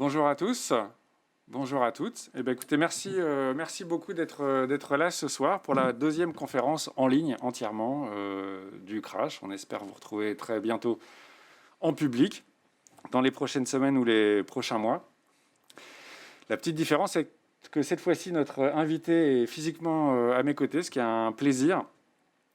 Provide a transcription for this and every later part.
Bonjour à tous, bonjour à toutes. Eh bien, écoutez, merci beaucoup d'être là ce soir pour la deuxième conférence en ligne entièrement du Crash. On espère vous retrouver très bientôt en public dans les prochaines semaines ou les prochains mois. La petite différence, c'est que cette fois-ci, notre invité est physiquement à mes côtés, ce qui est un plaisir.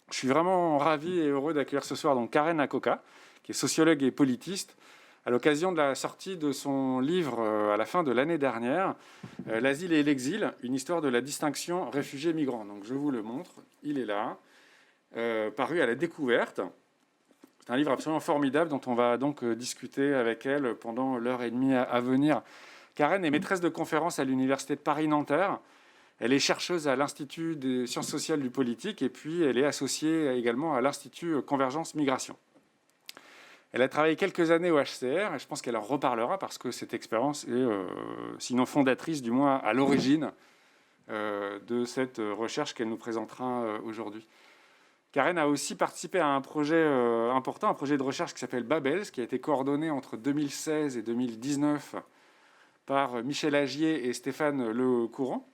Je suis vraiment ravi et heureux d'accueillir ce soir donc Karen Akoka, qui est sociologue et politiste, à l'occasion de la sortie de son livre à la fin de l'année dernière, L'asile et l'exil, une histoire de la distinction réfugiés-migrants. Donc je vous le montre, il est là, paru à la Découverte. C'est un livre absolument formidable dont on va donc discuter avec elle pendant l'heure et demie à venir. Karen est maîtresse de conférences à l'Université de Paris-Nanterre. Elle est chercheuse à l'Institut des sciences sociales du politique et puis elle est associée également à l'Institut Convergence Migration. Elle a travaillé quelques années au HCR et je pense qu'elle en reparlera parce que cette expérience est, sinon fondatrice, du moins à l'origine de cette recherche qu'elle nous présentera aujourd'hui. Karen a aussi participé à un projet important, un projet de recherche qui s'appelle Babels, qui a été coordonné entre 2016 et 2019 par Michel Agier et Stéphane Lecourant.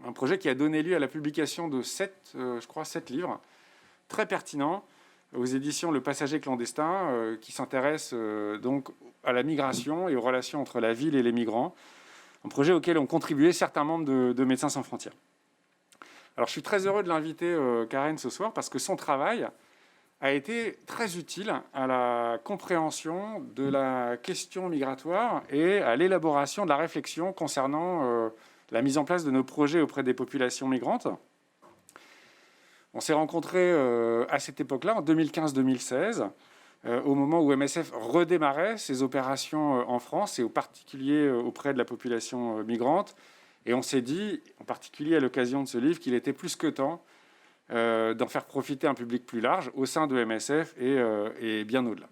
Un projet qui a donné lieu à la publication de 7 livres très pertinents aux éditions Le Passager clandestin, qui s'intéresse donc à la migration et aux relations entre la ville et les migrants. Un projet auquel ont contribué certains membres de Médecins sans frontières. Alors je suis très heureux de l'inviter Karen ce soir parce que son travail a été très utile à la compréhension de la question migratoire et à l'élaboration de la réflexion concernant la mise en place de nos projets auprès des populations migrantes. On s'est rencontrés à cette époque-là, en 2015-2016, au moment où MSF redémarrait ses opérations en France et en particulier auprès de la population migrante. Et on s'est dit, en particulier à l'occasion de ce livre, qu'il était plus que temps d'en faire profiter un public plus large au sein de MSF et bien au-delà.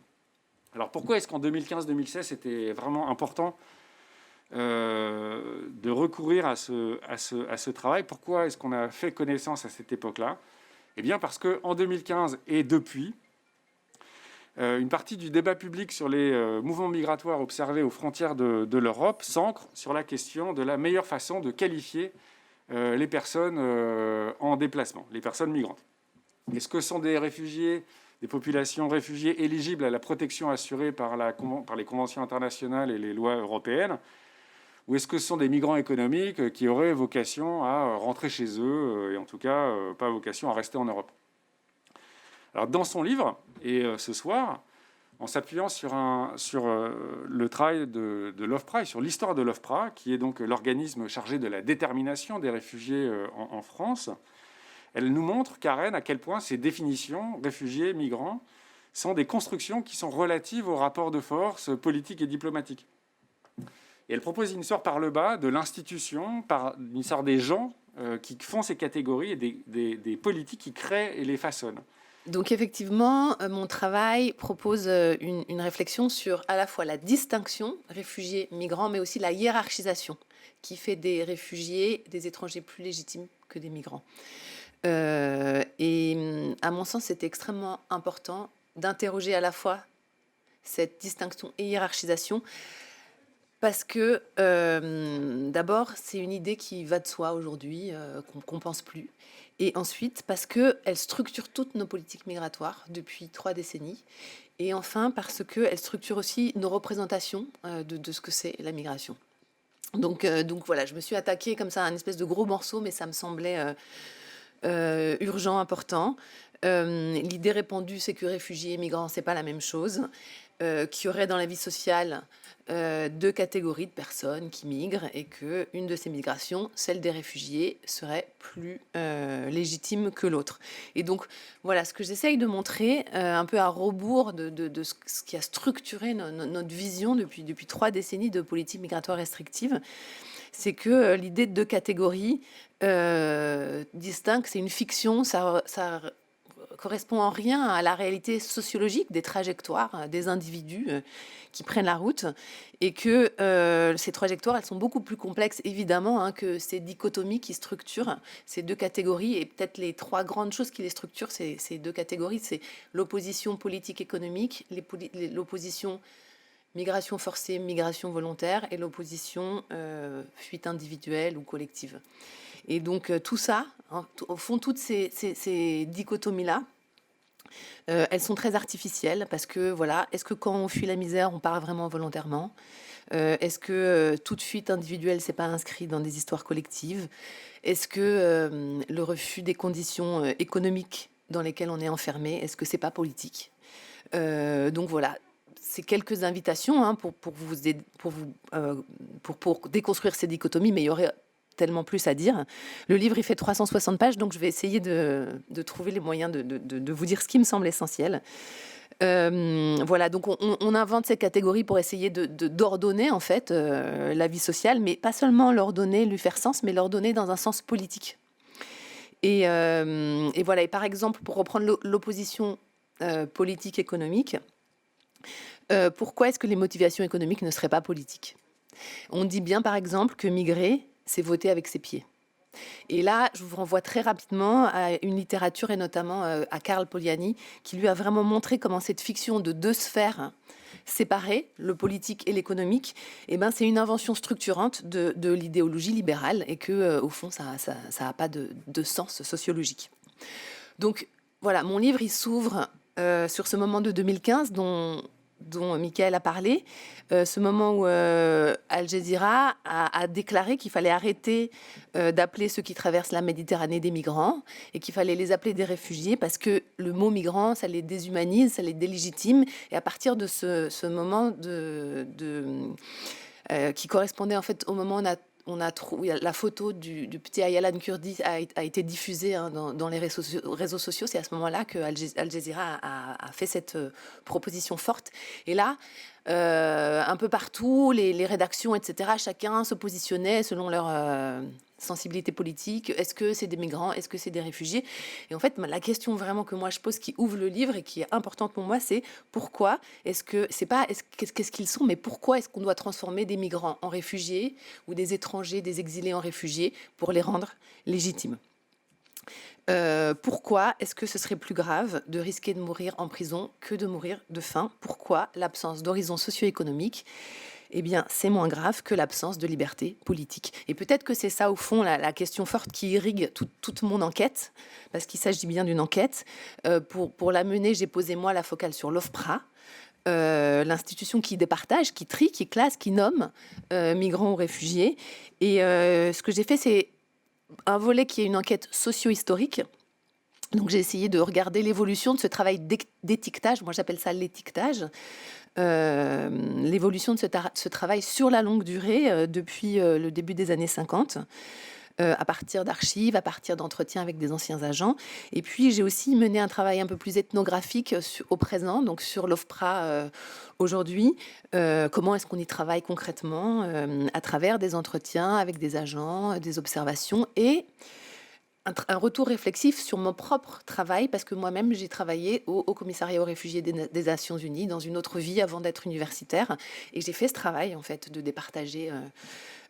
Alors pourquoi est-ce qu'en 2015-2016, c'était vraiment important de recourir à ce travail? Pourquoi est-ce qu'on a fait connaissance à cette époque-là? Eh bien parce qu'en 2015 et depuis, une partie du débat public sur les mouvements migratoires observés aux frontières de l'Europe s'ancre sur la question de la meilleure façon de qualifier les personnes en déplacement, les personnes migrantes. Est-ce que ce sont des réfugiés, des populations réfugiées éligibles à la protection assurée par les conventions internationales et les lois européennes? Ou est-ce que ce sont des migrants économiques qui auraient vocation à rentrer chez eux et en tout cas pas vocation à rester en Europe? Alors dans son livre, et ce soir, en s'appuyant sur le travail de l'OFPRA et sur l'histoire de l'OFPRA, qui est donc l'organisme chargé de la détermination des réfugiés en France, elle nous montre, Karen, à quel point ces définitions, réfugiés, migrants, sont des constructions qui sont relatives aux rapports de force politiques et diplomatiques. Et elle propose une histoire par le bas de l'institution, une histoire des gens qui font ces catégories et des politiques qui créent et les façonnent. Donc effectivement, mon travail propose une réflexion sur à la fois la distinction réfugiés-migrants, mais aussi la hiérarchisation qui fait des réfugiés des étrangers plus légitimes que des migrants. Et à mon sens, c'est extrêmement important d'interroger à la fois cette distinction et hiérarchisation parce que d'abord, c'est une idée qui va de soi aujourd'hui, qu'on ne pense plus. Et ensuite, parce qu'elle structure toutes nos politiques migratoires depuis 3 décennies. Et enfin, parce qu'elle structure aussi nos représentations de ce que c'est la migration. Donc voilà, je me suis attaquée comme ça à un espèce de gros morceau, mais ça me semblait urgent, important. L'idée répandue, c'est que réfugiés et migrants, c'est pas la même chose. Qu'il y aurait dans la vie sociale 2 catégories de personnes qui migrent et qu'une de ces migrations, celle des réfugiés, serait plus légitime que l'autre. Et donc, voilà, ce que j'essaye de montrer, un peu à rebours de ce qui a structuré notre vision depuis 3 décennies de politique migratoire restrictive, c'est que l'idée de 2 catégories distinctes, c'est une fiction, ça correspond en rien à la réalité sociologique des trajectoires des individus qui prennent la route et que ces trajectoires, elles sont beaucoup plus complexes évidemment que ces dichotomies qui structurent ces 2 catégories et peut-être les 3 grandes choses qui les structurent, ces 2 catégories, c'est l'opposition politique économique, l'opposition migration forcée, migration volontaire, et l'opposition fuite individuelle ou collective. Et donc tout ça, hein, au fond, toutes ces dichotomies-là, elles sont très artificielles parce que, voilà, est-ce que quand on fuit la misère, on part vraiment volontairement? Est-ce que toute fuite individuelle, c'est pas inscrit dans des histoires collectives? Est-ce que le refus des conditions économiques dans lesquelles on est enfermé, est-ce que c'est pas politique? Donc voilà, c'est quelques invitations, hein, pour déconstruire ces dichotomies, mais il y aurait tellement plus à dire. Le livre, il fait 360 pages, donc je vais essayer de trouver les moyens de vous dire ce qui me semble essentiel. Voilà, donc on invente ces catégories pour essayer d'ordonner en fait la vie sociale, mais pas seulement l'ordonner, lui faire sens, mais l'ordonner dans un sens politique. Et voilà, et par exemple, pour reprendre l'opposition politique-économique, pourquoi est-ce que les motivations économiques ne seraient pas politiques? On dit bien, par exemple, que migrer, c'est voter avec ses pieds. Et là, je vous renvoie très rapidement à une littérature, et notamment à Karl Polanyi, qui lui a vraiment montré comment cette fiction de deux sphères séparées, le politique et l'économique, eh ben, c'est une invention structurante de l'idéologie libérale, et que, au fond, ça n'a pas de sens sociologique. Donc voilà, mon livre, il s'ouvre sur ce moment de 2015 dont Mickaël a parlé, ce moment où Al Jazeera a déclaré qu'il fallait arrêter d'appeler ceux qui traversent la Méditerranée des migrants et qu'il fallait les appeler des réfugiés parce que le mot migrant, ça les déshumanise, ça les délégitime. Et à partir de ce moment qui correspondait en fait au moment où on a trouvé la photo du petit Aylan Kurdi a été diffusée, hein, dans les réseaux sociaux. C'est à ce moment-là que Al Jazeera a fait cette proposition forte. Et là, un peu partout, les rédactions, etc., chacun se positionnait selon leur sensibilité politique. Est-ce que c'est des migrants? Est-ce que c'est des réfugiés? Et en fait, la question vraiment que moi je pose, qui ouvre le livre et qui est importante pour moi, c'est pourquoi est-ce que c'est pas qu'est-ce qu'ils sont, mais pourquoi est-ce qu'on doit transformer des migrants en réfugiés ou des étrangers, des exilés en réfugiés pour les rendre légitimes? Pourquoi est-ce que ce serait plus grave de risquer de mourir en prison que de mourir de faim? Pourquoi l'absence d'horizon socio-économique, eh bien, c'est moins grave que l'absence de liberté politique? Et peut-être que c'est ça, au fond, la question forte qui irrigue toute mon enquête, parce qu'il s'agit bien d'une enquête. Pour la mener, j'ai posé, moi, la focale sur l'OFPRA, l'institution qui départage, qui trie, qui classe, qui nomme migrants ou réfugiés. Et ce que j'ai fait, c'est un volet qui est une enquête socio-historique. Donc j'ai essayé de regarder l'évolution de ce travail d'étiquetage, moi j'appelle ça l'étiquetage, l'évolution de ce travail sur la longue durée depuis le début des années 50, à partir d'archives, à partir d'entretiens avec des anciens agents. Et puis j'ai aussi mené un travail un peu plus ethnographique au présent, donc sur l'OFPRA aujourd'hui. Comment est-ce qu'on y travaille concrètement à travers des entretiens avec des agents, des observations et un retour réflexif sur mon propre travail, parce que moi-même, j'ai travaillé au commissariat aux réfugiés des Nations Unies dans une autre vie avant d'être universitaire. Et j'ai fait ce travail, en fait, de départager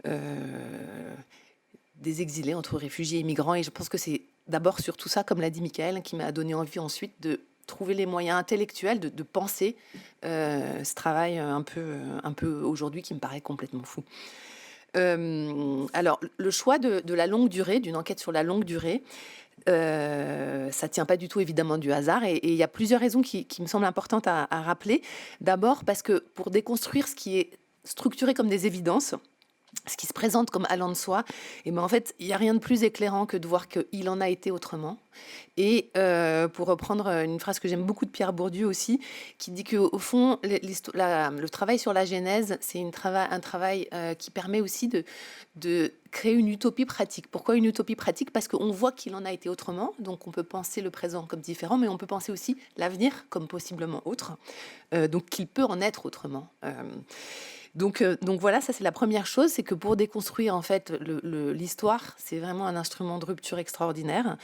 des exilés entre réfugiés et migrants. Et je pense que c'est d'abord sur tout ça, comme l'a dit Mickaël, qui m'a donné envie ensuite de trouver les moyens intellectuels de penser ce travail un peu aujourd'hui qui me paraît complètement fou. Alors, le choix de la longue durée, d'une enquête sur la longue durée, ça tient pas du tout évidemment du hasard, et il y a plusieurs raisons qui me semblent importantes à rappeler. D'abord parce que pour déconstruire ce qui est structuré comme des évidences, ce qui se présente comme allant de soi, et ben en fait, il n'y a rien de plus éclairant que de voir qu'il en a été autrement. Et pour reprendre une phrase que j'aime beaucoup de Pierre Bourdieu aussi, qui dit qu'au fond, le travail sur la genèse, c'est un travail qui permet aussi de créer une utopie pratique. Pourquoi une utopie pratique? Parce qu'on voit qu'il en a été autrement, donc on peut penser le présent comme différent, mais on peut penser aussi l'avenir comme possiblement autre, donc qu'il peut en être autrement. Donc voilà, ça c'est la première chose, c'est que pour déconstruire en fait l'histoire, c'est vraiment un instrument de rupture extraordinaire.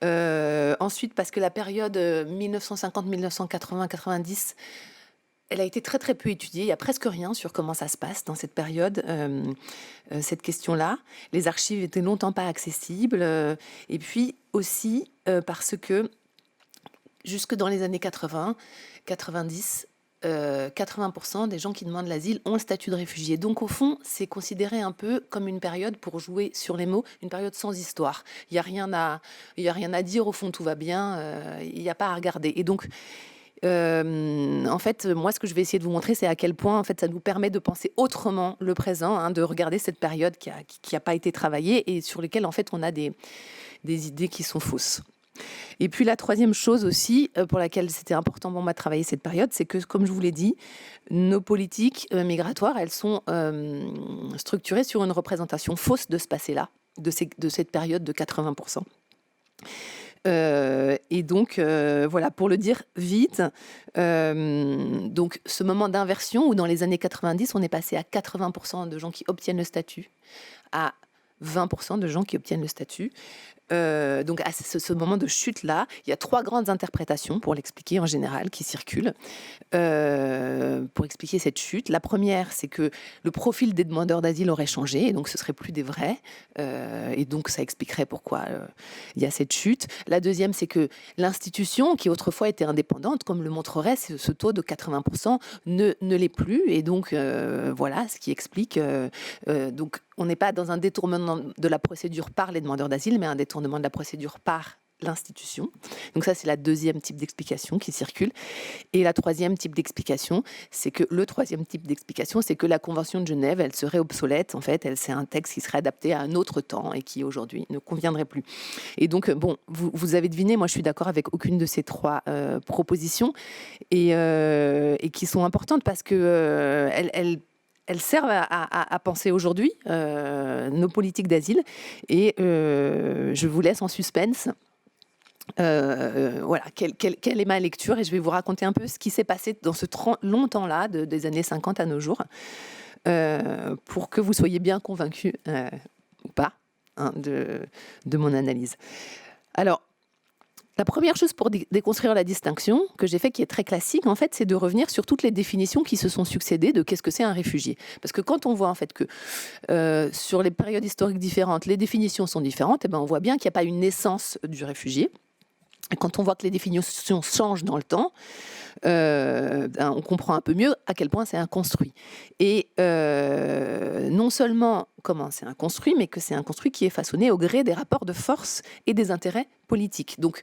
Ensuite, parce que la période 1950, 1980, 90, elle a été très très peu étudiée. Il y a presque rien sur comment ça se passe dans cette période, cette question-là. Les archives étaient longtemps pas accessibles. Et puis aussi parce que jusque dans les années 80, 90, 80% des gens qui demandent l'asile ont le statut de réfugié. Donc au fond, c'est considéré un peu comme une période, pour jouer sur les mots, une période sans histoire. Il n'y a rien à dire, au fond tout va bien, il n'y a pas à regarder. Et donc, en fait, moi, ce que je vais essayer de vous montrer, c'est à quel point en fait, ça nous permet de penser autrement le présent, hein, de regarder cette période qui a pas été travaillée et sur lesquelles en fait, on a des idées qui sont fausses. Et puis la troisième chose aussi, pour laquelle c'était important pour moi de travailler cette période, c'est que, comme je vous l'ai dit, nos politiques migratoires, elles sont structurées sur une représentation fausse de ce passé-là, de cette période de 80%. Et donc, voilà, pour le dire vite, donc ce moment d'inversion où dans les années 90, on est passé à 80% de gens qui obtiennent le statut, à 20% de gens qui obtiennent le statut. Donc à ce moment de chute-là, il y a 3 grandes interprétations pour l'expliquer en général qui circulent pour expliquer cette chute. La première, c'est que le profil des demandeurs d'asile aurait changé, et donc ce serait plus des vrais, et donc ça expliquerait pourquoi il y a cette chute. La deuxième, c'est que l'institution, qui autrefois était indépendante, comme le montrerait ce taux de 80%, ne l'est plus, et donc voilà, ce qui explique. Donc on n'est pas dans un détournement de la procédure par les demandeurs d'asile, mais un détournement de la procédure par l'institution. Donc ça, c'est la deuxième type d'explication qui circule. Et la troisième type d'explication, c'est que la Convention de Genève, elle serait obsolète. En fait, c'est un texte qui serait adapté à un autre temps et qui aujourd'hui ne conviendrait plus. Et donc, bon, vous avez deviné, moi, je suis d'accord avec aucune de ces 3 propositions et qui sont importantes parce que elles servent à penser aujourd'hui nos politiques d'asile. Et je vous laisse en suspense. Voilà, quelle est ma lecture, et je vais vous raconter un peu ce qui s'est passé dans ce long temps-là, des années 50 à nos jours, pour que vous soyez bien convaincus, ou pas, hein, de mon analyse. Alors, la première chose pour déconstruire la distinction que j'ai fait, qui est très classique, en fait, c'est de revenir sur toutes les définitions qui se sont succédées de qu'est-ce que c'est un réfugié. Parce que quand on voit en fait que sur les périodes historiques différentes, les définitions sont différentes, et ben on voit bien qu'il n'y a pas une naissance du réfugié. Et quand on voit que les définitions changent dans le temps, on comprend un peu mieux à quel point c'est un construit. Et non seulement comment c'est un construit, mais que c'est un construit qui est façonné au gré des rapports de force et des intérêts politiques. Donc,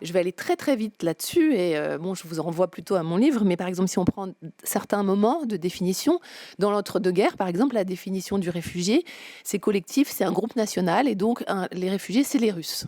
je vais aller très très vite là-dessus, et bon, je vous renvoie plutôt à mon livre, mais par exemple, si on prend certains moments de définition, dans l'entre-deux-guerres, par exemple, la définition du réfugié, c'est collectif, c'est un groupe national, et donc les réfugiés, c'est les Russes.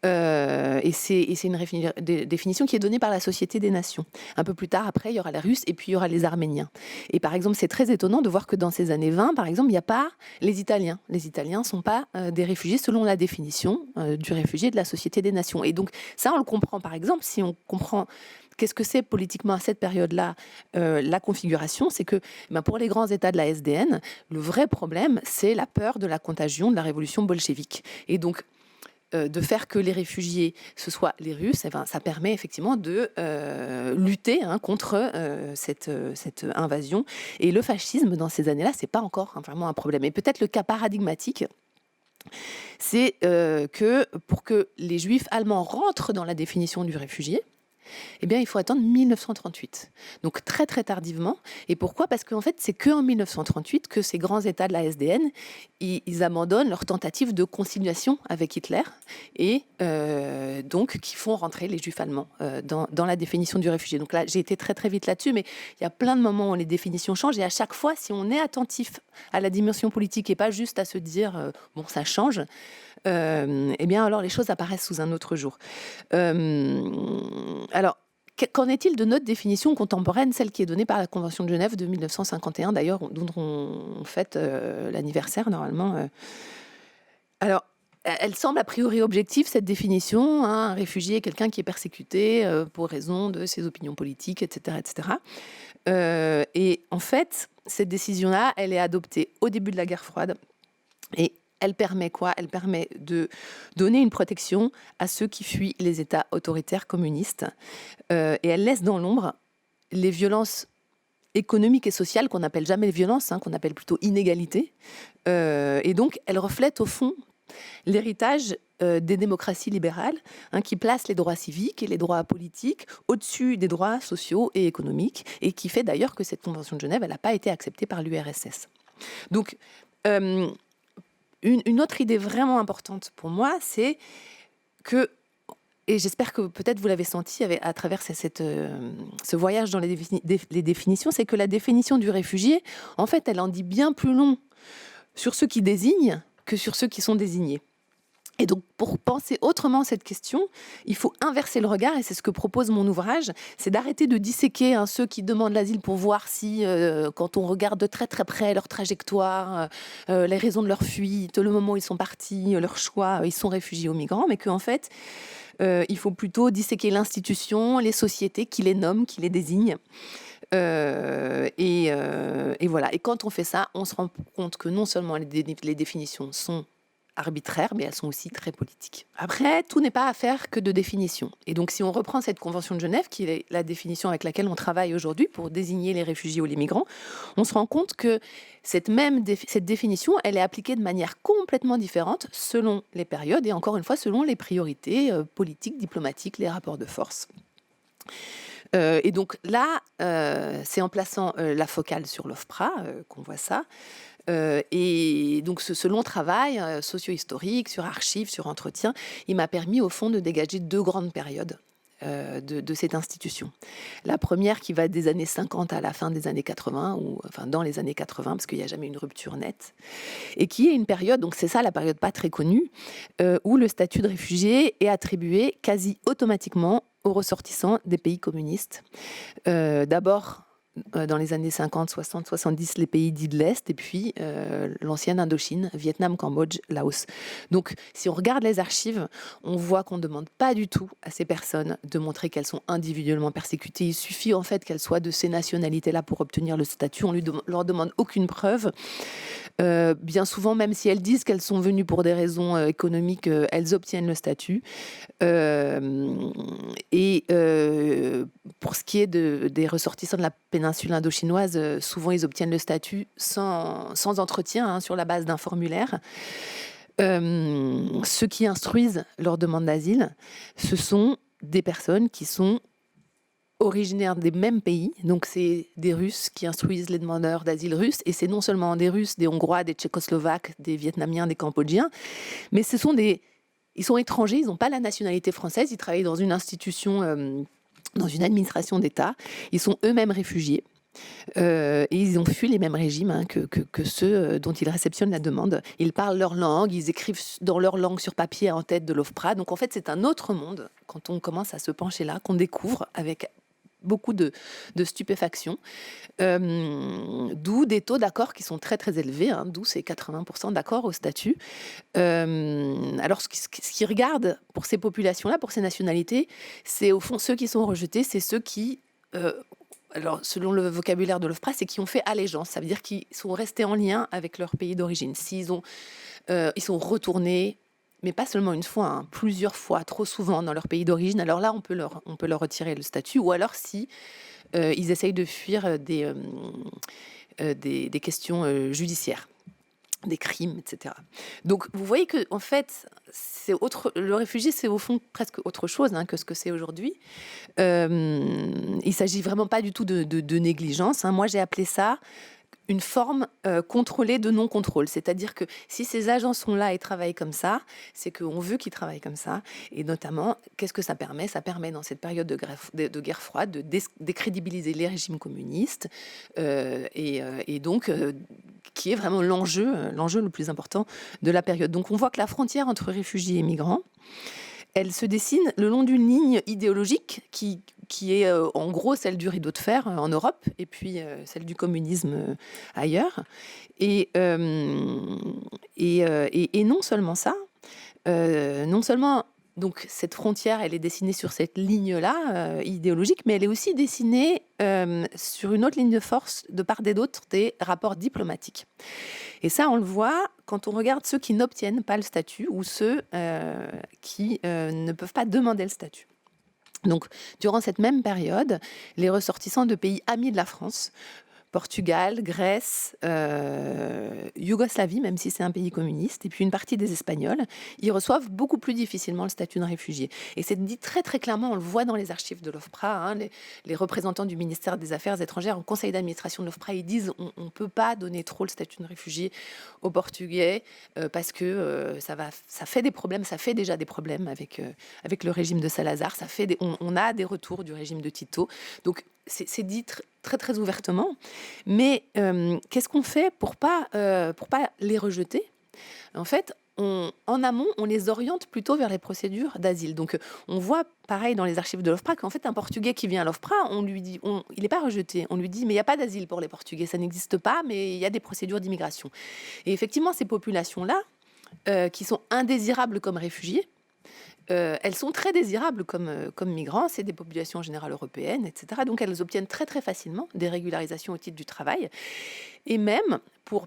Et c'est une définition qui est donnée par la Société des Nations. Un peu plus tard, après, il y aura les Russes et puis il y aura les Arméniens. Et par exemple, c'est très étonnant de voir que dans ces années 20, par exemple, il n'y a pas les Italiens. Les Italiens ne sont pas des réfugiés selon la définition du réfugié de la Société des Nations. Et donc ça, on le comprend, par exemple, si on comprend qu'est-ce que c'est politiquement à cette période-là, la configuration, c'est que pour les grands États de la SDN, le vrai problème, c'est la peur de la contagion de la révolution bolchevique. Et donc, de faire que les réfugiés, ce soient les Russes, ça permet effectivement de lutter contre cette invasion. Et le fascisme, dans ces années-là, c'est pas encore vraiment un problème. Et peut-être le cas paradigmatique, c'est que pour que les Juifs allemands rentrent dans la définition du réfugié, eh bien, il faut attendre 1938. Donc très très tardivement. Et pourquoi ? Parce qu'en fait, c'est qu'en 1938 que ces grands États de la SDN, ils abandonnent leur tentative de conciliation avec Hitler et donc qui font rentrer les Juifs allemands dans la définition du réfugié. Donc là, j'ai été très très vite là-dessus, mais il y a plein de moments où les définitions changent, et à chaque fois, si on est attentif à la dimension politique et pas juste à se dire bon, ça change, eh bien alors les choses apparaissent sous un autre jour. Alors, qu'en est-il de notre définition contemporaine, celle qui est donnée par la Convention de Genève de 1951, d'ailleurs, dont on fête l'anniversaire normalement. Alors, elle semble a priori objective, cette définition. Un réfugié est quelqu'un qui est persécuté pour raison de ses opinions politiques, etc. etc. Et en fait, cette décision-là, elle est adoptée au début de la guerre froide. Et elle permet quoi ? Elle permet de donner une protection à ceux qui fuient les États autoritaires communistes. Et elle laisse dans l'ombre les violences économiques et sociales qu'on n'appelle jamais violences, qu'on appelle plutôt inégalités. Et donc, elle reflète au fond l'héritage des démocraties libérales, qui placent les droits civiques et les droits politiques au-dessus des droits sociaux et économiques, et qui fait d'ailleurs que cette Convention de Genève, elle n'a pas été acceptée par l'URSS. Donc, une autre idée vraiment importante pour moi, c'est que, et j'espère que peut-être vous l'avez senti à travers ce voyage dans les définitions, c'est que la définition du réfugié, en fait, elle en dit bien plus long sur ceux qui désignent que sur ceux qui sont désignés. Et donc, pour penser autrement cette question, il faut inverser le regard, et c'est ce que propose mon ouvrage, c'est d'arrêter de disséquer ceux qui demandent l'asile pour voir si, quand on regarde de très très près leur trajectoire, les raisons de leur fuite, le moment où ils sont partis, leur choix, ils sont réfugiés ou migrants, mais qu'en fait, il faut plutôt disséquer l'institution, les sociétés qui les nomment, qui les désignent. Et voilà. Et quand on fait ça, on se rend compte que non seulement les définitions sont arbitraires, mais elles sont aussi très politiques. Après, tout n'est pas affaire que de définition. Et donc, si on reprend cette Convention de Genève, qui est la définition avec laquelle on travaille aujourd'hui pour désigner les réfugiés ou les migrants, on se rend compte que cette définition, elle est appliquée de manière complètement différente selon les périodes et encore une fois selon les priorités politiques, diplomatiques, les rapports de force. Et donc là, c'est en plaçant la focale sur l'OFPRA qu'on voit ça. Et donc ce long travail socio-historique, sur archives, sur entretien, il m'a permis au fond de dégager 2 grandes périodes de cette institution. La première qui va des années 50 à la fin des années 80, ou enfin dans les années 80, parce qu'il n'y a jamais une rupture nette, et qui est une période, donc c'est ça la période pas très connue, où le statut de réfugié est attribué quasi automatiquement aux ressortissants des pays communistes. D'abord, dans les années 50, 60, 70, les pays dits de l'Est, et puis l'ancienne Indochine, Vietnam, Cambodge, Laos. Donc, si on regarde les archives, on voit qu'on ne demande pas du tout à ces personnes de montrer qu'elles sont individuellement persécutées. Il suffit en fait qu'elles soient de ces nationalités-là pour obtenir le statut. On ne leur demande aucune preuve. Bien souvent, même si elles disent qu'elles sont venues pour des raisons économiques, elles obtiennent le statut. Pour ce qui est des ressortissants de la péninsule indochinoise, souvent ils obtiennent le statut sans entretien, sur la base d'un formulaire. Ceux qui instruisent leur demande d'asile, ce sont des personnes qui sont originaires des mêmes pays. Donc c'est des Russes qui instruisent les demandeurs d'asile russes, et c'est non seulement des Russes, des Hongrois, des Tchécoslovaques, des Vietnamiens, des Cambodgiens, mais ils sont étrangers, ils n'ont pas la nationalité française, ils travaillent dans une institution, dans une administration d'État, ils sont eux-mêmes réfugiés. Et ils ont fui les mêmes régimes que ceux dont ils réceptionnent la demande. Ils parlent leur langue, ils écrivent dans leur langue sur papier en tête de l'OFPRA. Donc en fait, c'est un autre monde, quand on commence à se pencher là, qu'on découvre avec beaucoup de stupéfaction, d'où des taux d'accord qui sont très très élevés, d'où ces 80% d'accord au statut. Alors ce qui regarde pour ces populations-là, pour ces nationalités, c'est au fond ceux qui sont rejetés, c'est ceux qui, alors selon le vocabulaire de l'OFPRA, c'est qui ont fait allégeance, ça veut dire qu'ils sont restés en lien avec leur pays d'origine. Ils sont retournés, mais pas seulement une fois, plusieurs fois, trop souvent dans leur pays d'origine, alors là, on peut leur retirer le statut, ou alors si ils essayent de fuir des questions judiciaires, des crimes, etc. Donc, vous voyez que en fait, le réfugié, c'est au fond presque autre chose que ce que c'est aujourd'hui. Il s'agit vraiment pas du tout de négligence. Moi, j'ai appelé ça une forme contrôlée de non-contrôle. C'est-à-dire que si ces agents sont là et travaillent comme ça, c'est qu'on veut qu'ils travaillent comme ça. Et notamment, qu'est-ce que ça permet ? Ça permet, dans cette période de guerre froide, de décrédibiliser les régimes communistes, et donc, qui est vraiment l'enjeu le plus important de la période. Donc on voit que la frontière entre réfugiés et migrants, elle se dessine le long d'une ligne idéologique qui est en gros celle du rideau de fer en Europe, et puis celle du communisme ailleurs. Et non seulement ça, non seulement donc cette frontière, elle est dessinée sur cette ligne-là idéologique, mais elle est aussi dessinée sur une autre ligne de force de part et d'autre des rapports diplomatiques. Et ça, on le voit quand on regarde ceux qui n'obtiennent pas le statut ou ceux qui ne peuvent pas demander le statut. Donc, durant cette même période, les ressortissants de pays amis de la France, Portugal, Grèce, Yougoslavie, même si c'est un pays communiste, et puis une partie des Espagnols, ils reçoivent beaucoup plus difficilement le statut de réfugié. Et c'est dit très très clairement, on le voit dans les archives de l'OFPRA, hein, les représentants du ministère des Affaires étrangères au conseil d'administration de l'OFPRA, ils disent on ne peut pas donner trop le statut de réfugié aux Portugais parce que ça fait des problèmes, ça fait déjà des problèmes avec le régime de Salazar, on a des retours du régime de Tito. Donc c'est dit très très ouvertement, mais qu'est-ce qu'on fait pour pas les rejeter? En fait, en amont, on les oriente plutôt vers les procédures d'asile. Donc, on voit, pareil, dans les archives de l'OFPRA, qu'en fait, un Portugais qui vient à l'OFPRA, on lui dit, il n'est pas rejeté. On lui dit, mais il n'y a pas d'asile pour les Portugais, ça n'existe pas, mais il y a des procédures d'immigration. Et effectivement, ces populations-là, qui sont indésirables comme réfugiés, elles sont très désirables comme migrants, c'est des populations en général européennes, etc. Donc elles obtiennent très très facilement des régularisations au titre du travail. Et même,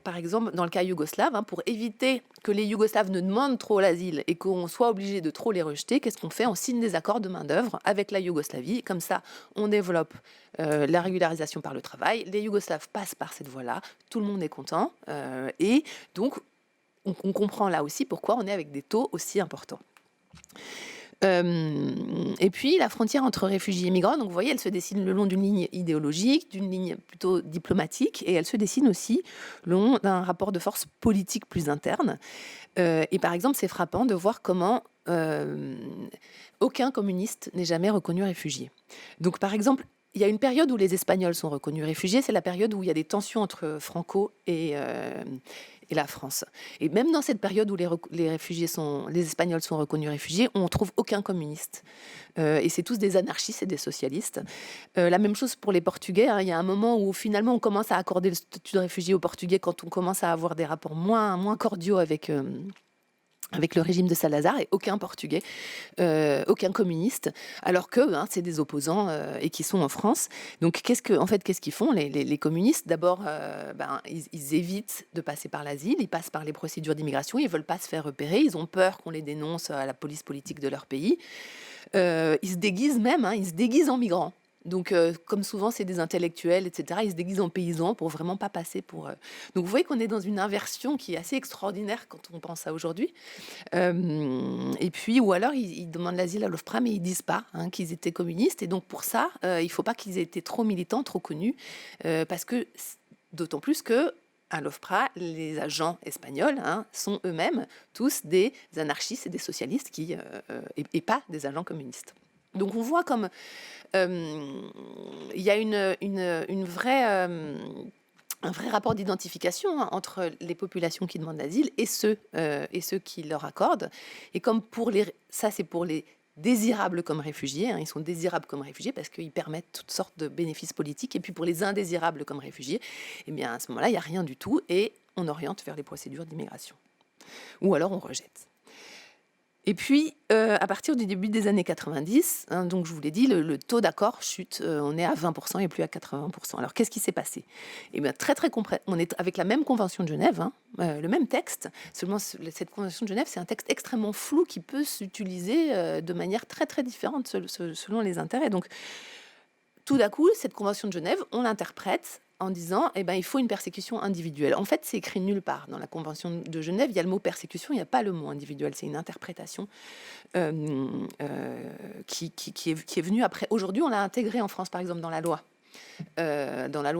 par exemple, dans le cas yougoslave, pour éviter que les Yougoslaves ne demandent trop l'asile et qu'on soit obligé de trop les rejeter, qu'est-ce qu'on fait? On signe des accords de main-d'œuvre avec la Yougoslavie. Comme ça, on développe la régularisation par le travail. Les Yougoslaves passent par cette voie-là. Tout le monde est content. Et donc, on comprend là aussi pourquoi on est avec des taux aussi importants. Et puis la frontière entre réfugiés et migrants, donc vous voyez, elle se dessine le long d'une ligne idéologique, d'une ligne plutôt diplomatique, et elle se dessine aussi le long d'un rapport de force politique plus interne. Et par exemple, c'est frappant de voir comment aucun communiste n'est jamais reconnu réfugié. Donc par exemple, il y a une période où les Espagnols sont reconnus réfugiés, c'est la période où il y a des tensions entre Franco et la France. Et même dans cette période où les Espagnols sont reconnus réfugiés, on ne trouve aucun communiste. Et c'est tous des anarchistes et des socialistes. La même chose pour les Portugais. Il y a un moment où finalement on commence à accorder le statut de réfugié aux Portugais quand on commence à avoir des rapports moins cordiaux avec le régime de Salazar, et aucun Portugais, aucun communiste, alors que c'est des opposants et qui sont en France. Donc qu'est-ce qu'ils font les communistes? D'abord, ils évitent de passer par l'asile, ils passent par les procédures d'immigration, ils ne veulent pas se faire repérer, ils ont peur qu'on les dénonce à la police politique de leur pays. Ils se déguisent même, ils se déguisent en migrants. Donc, comme souvent, c'est des intellectuels, etc. Ils se déguisent en paysans pour vraiment pas passer pour... Donc, vous voyez qu'on est dans une inversion qui est assez extraordinaire quand on pense à aujourd'hui. Et puis, ou alors, ils demandent l'asile à l'OFPRA, mais ils disent pas qu'ils étaient communistes. Et donc, pour ça, il faut pas qu'ils aient été trop militants, trop connus, parce que, d'autant plus que à l'OFPRA, les agents espagnols sont eux-mêmes tous des anarchistes et des socialistes et pas des agents communistes. Donc, on voit comme... il y a un vrai rapport d'identification entre les populations qui demandent l'asile et ceux qui leur accordent. Et comme ça c'est pour les désirables comme réfugiés, ils sont désirables comme réfugiés parce qu'ils permettent toutes sortes de bénéfices politiques. Et puis pour les indésirables comme réfugiés, eh bien à ce moment-là, il n'y a rien du tout et on oriente vers les procédures d'immigration. Ou alors on rejette. Et puis, à partir du début des années 90, donc je vous l'ai dit, le taux d'accord chute, on est à 20% et plus à 80%. Alors, qu'est-ce qui s'est passé? Eh bien, on est avec la même Convention de Genève, le même texte, seulement cette Convention de Genève, c'est un texte extrêmement flou qui peut s'utiliser de manière très, très différente selon les intérêts. Donc, tout d'un coup, cette Convention de Genève, on l'interprète en disant il faut une persécution individuelle. En fait, c'est écrit nulle part. Dans la Convention de Genève, il y a le mot persécution, il n'y a pas le mot individuel. C'est une interprétation qui est venue après. Aujourd'hui, on l'a intégré en France, par exemple, dans la loi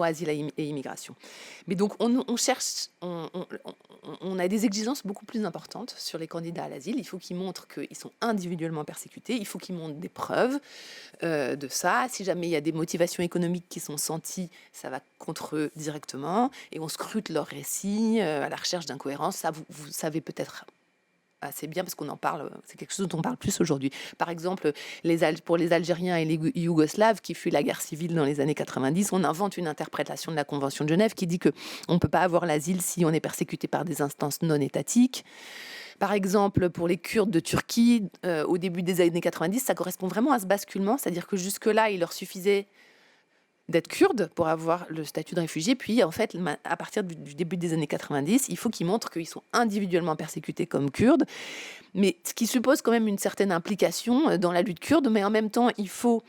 asile et immigration. Mais donc, on cherche, on a des exigences beaucoup plus importantes sur les candidats à l'asile. Il faut qu'ils montrent qu'ils sont individuellement persécutés. Il faut qu'ils montrent des preuves de ça. Si jamais il y a des motivations économiques qui sont senties, ça va contre eux directement. Et on scrute leurs récits à la recherche d'incohérences. Ça, vous savez peut-être... c'est bien parce qu'on en parle, c'est quelque chose dont on parle plus aujourd'hui. Par exemple, pour les Algériens et les Yougoslaves qui fuient la guerre civile dans les années 90, on invente une interprétation de la Convention de Genève qui dit qu'on ne peut pas avoir l'asile si on est persécuté par des instances non étatiques. Par exemple, pour les Kurdes de Turquie, au début des années 90, ça correspond vraiment à ce basculement, c'est-à-dire que jusque-là, il leur suffisait d'être kurde pour avoir le statut de réfugié. Puis, en fait, à partir du début des années 90, il faut qu'ils montrent qu'ils sont individuellement persécutés comme kurdes, mais ce qui suppose quand même une certaine implication dans la lutte kurde, mais en même temps, il faut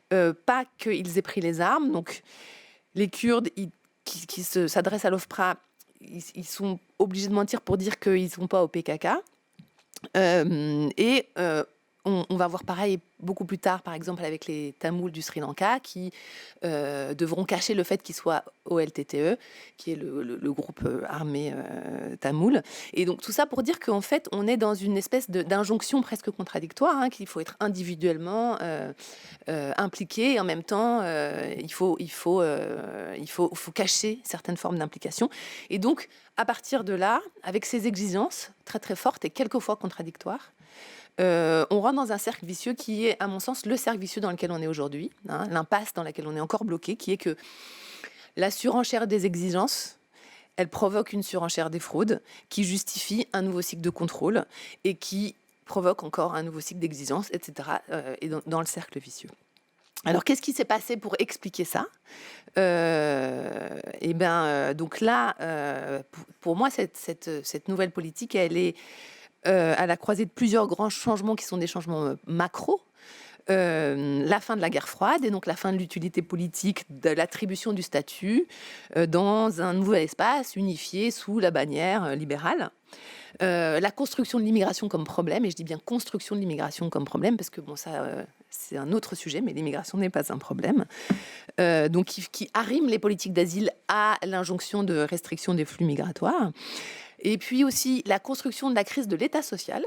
pas qu'ils aient pris les armes. Donc, les Kurdes qui s'adressent à l'OFPRA, ils sont obligés de mentir pour dire qu'ils ne sont pas au PKK. On va voir pareil beaucoup plus tard, par exemple, avec les Tamouls du Sri Lanka, qui devront cacher le fait qu'ils soient au LTTE, qui est le groupe armé tamoul. Et donc, tout ça pour dire qu'en fait, on est dans une espèce d'injonction presque contradictoire, hein, qu'il faut être individuellement impliqué, et en même temps, il faut cacher certaines formes d'implication. Et donc, à partir de là, avec ces exigences très très fortes et quelquefois contradictoires, on rentre dans un cercle vicieux qui est, à mon sens, le cercle vicieux dans lequel on est aujourd'hui, hein, l'impasse dans laquelle on est encore bloqué, qui est que la surenchère des exigences, elle provoque une surenchère des fraudes, qui justifie un nouveau cycle de contrôle et qui provoque encore un nouveau cycle d'exigences, etc., et dans le cercle vicieux. Alors, qu'est-ce qui s'est passé pour expliquer ça ? Donc là, pour moi, cette nouvelle politique, elle est à la croisée de plusieurs grands changements qui sont des changements macro. La fin de la guerre froide et donc la fin de l'utilité politique de l'attribution du statut dans un nouvel espace unifié sous la bannière libérale. La construction de l'immigration comme problème, et je dis bien construction de l'immigration comme problème, parce que bon, ça, c'est un autre sujet, mais l'immigration n'est pas un problème. Donc, qui arrime les politiques d'asile à l'injonction de restriction des flux migratoires. Et puis aussi la construction de la crise de l'État social,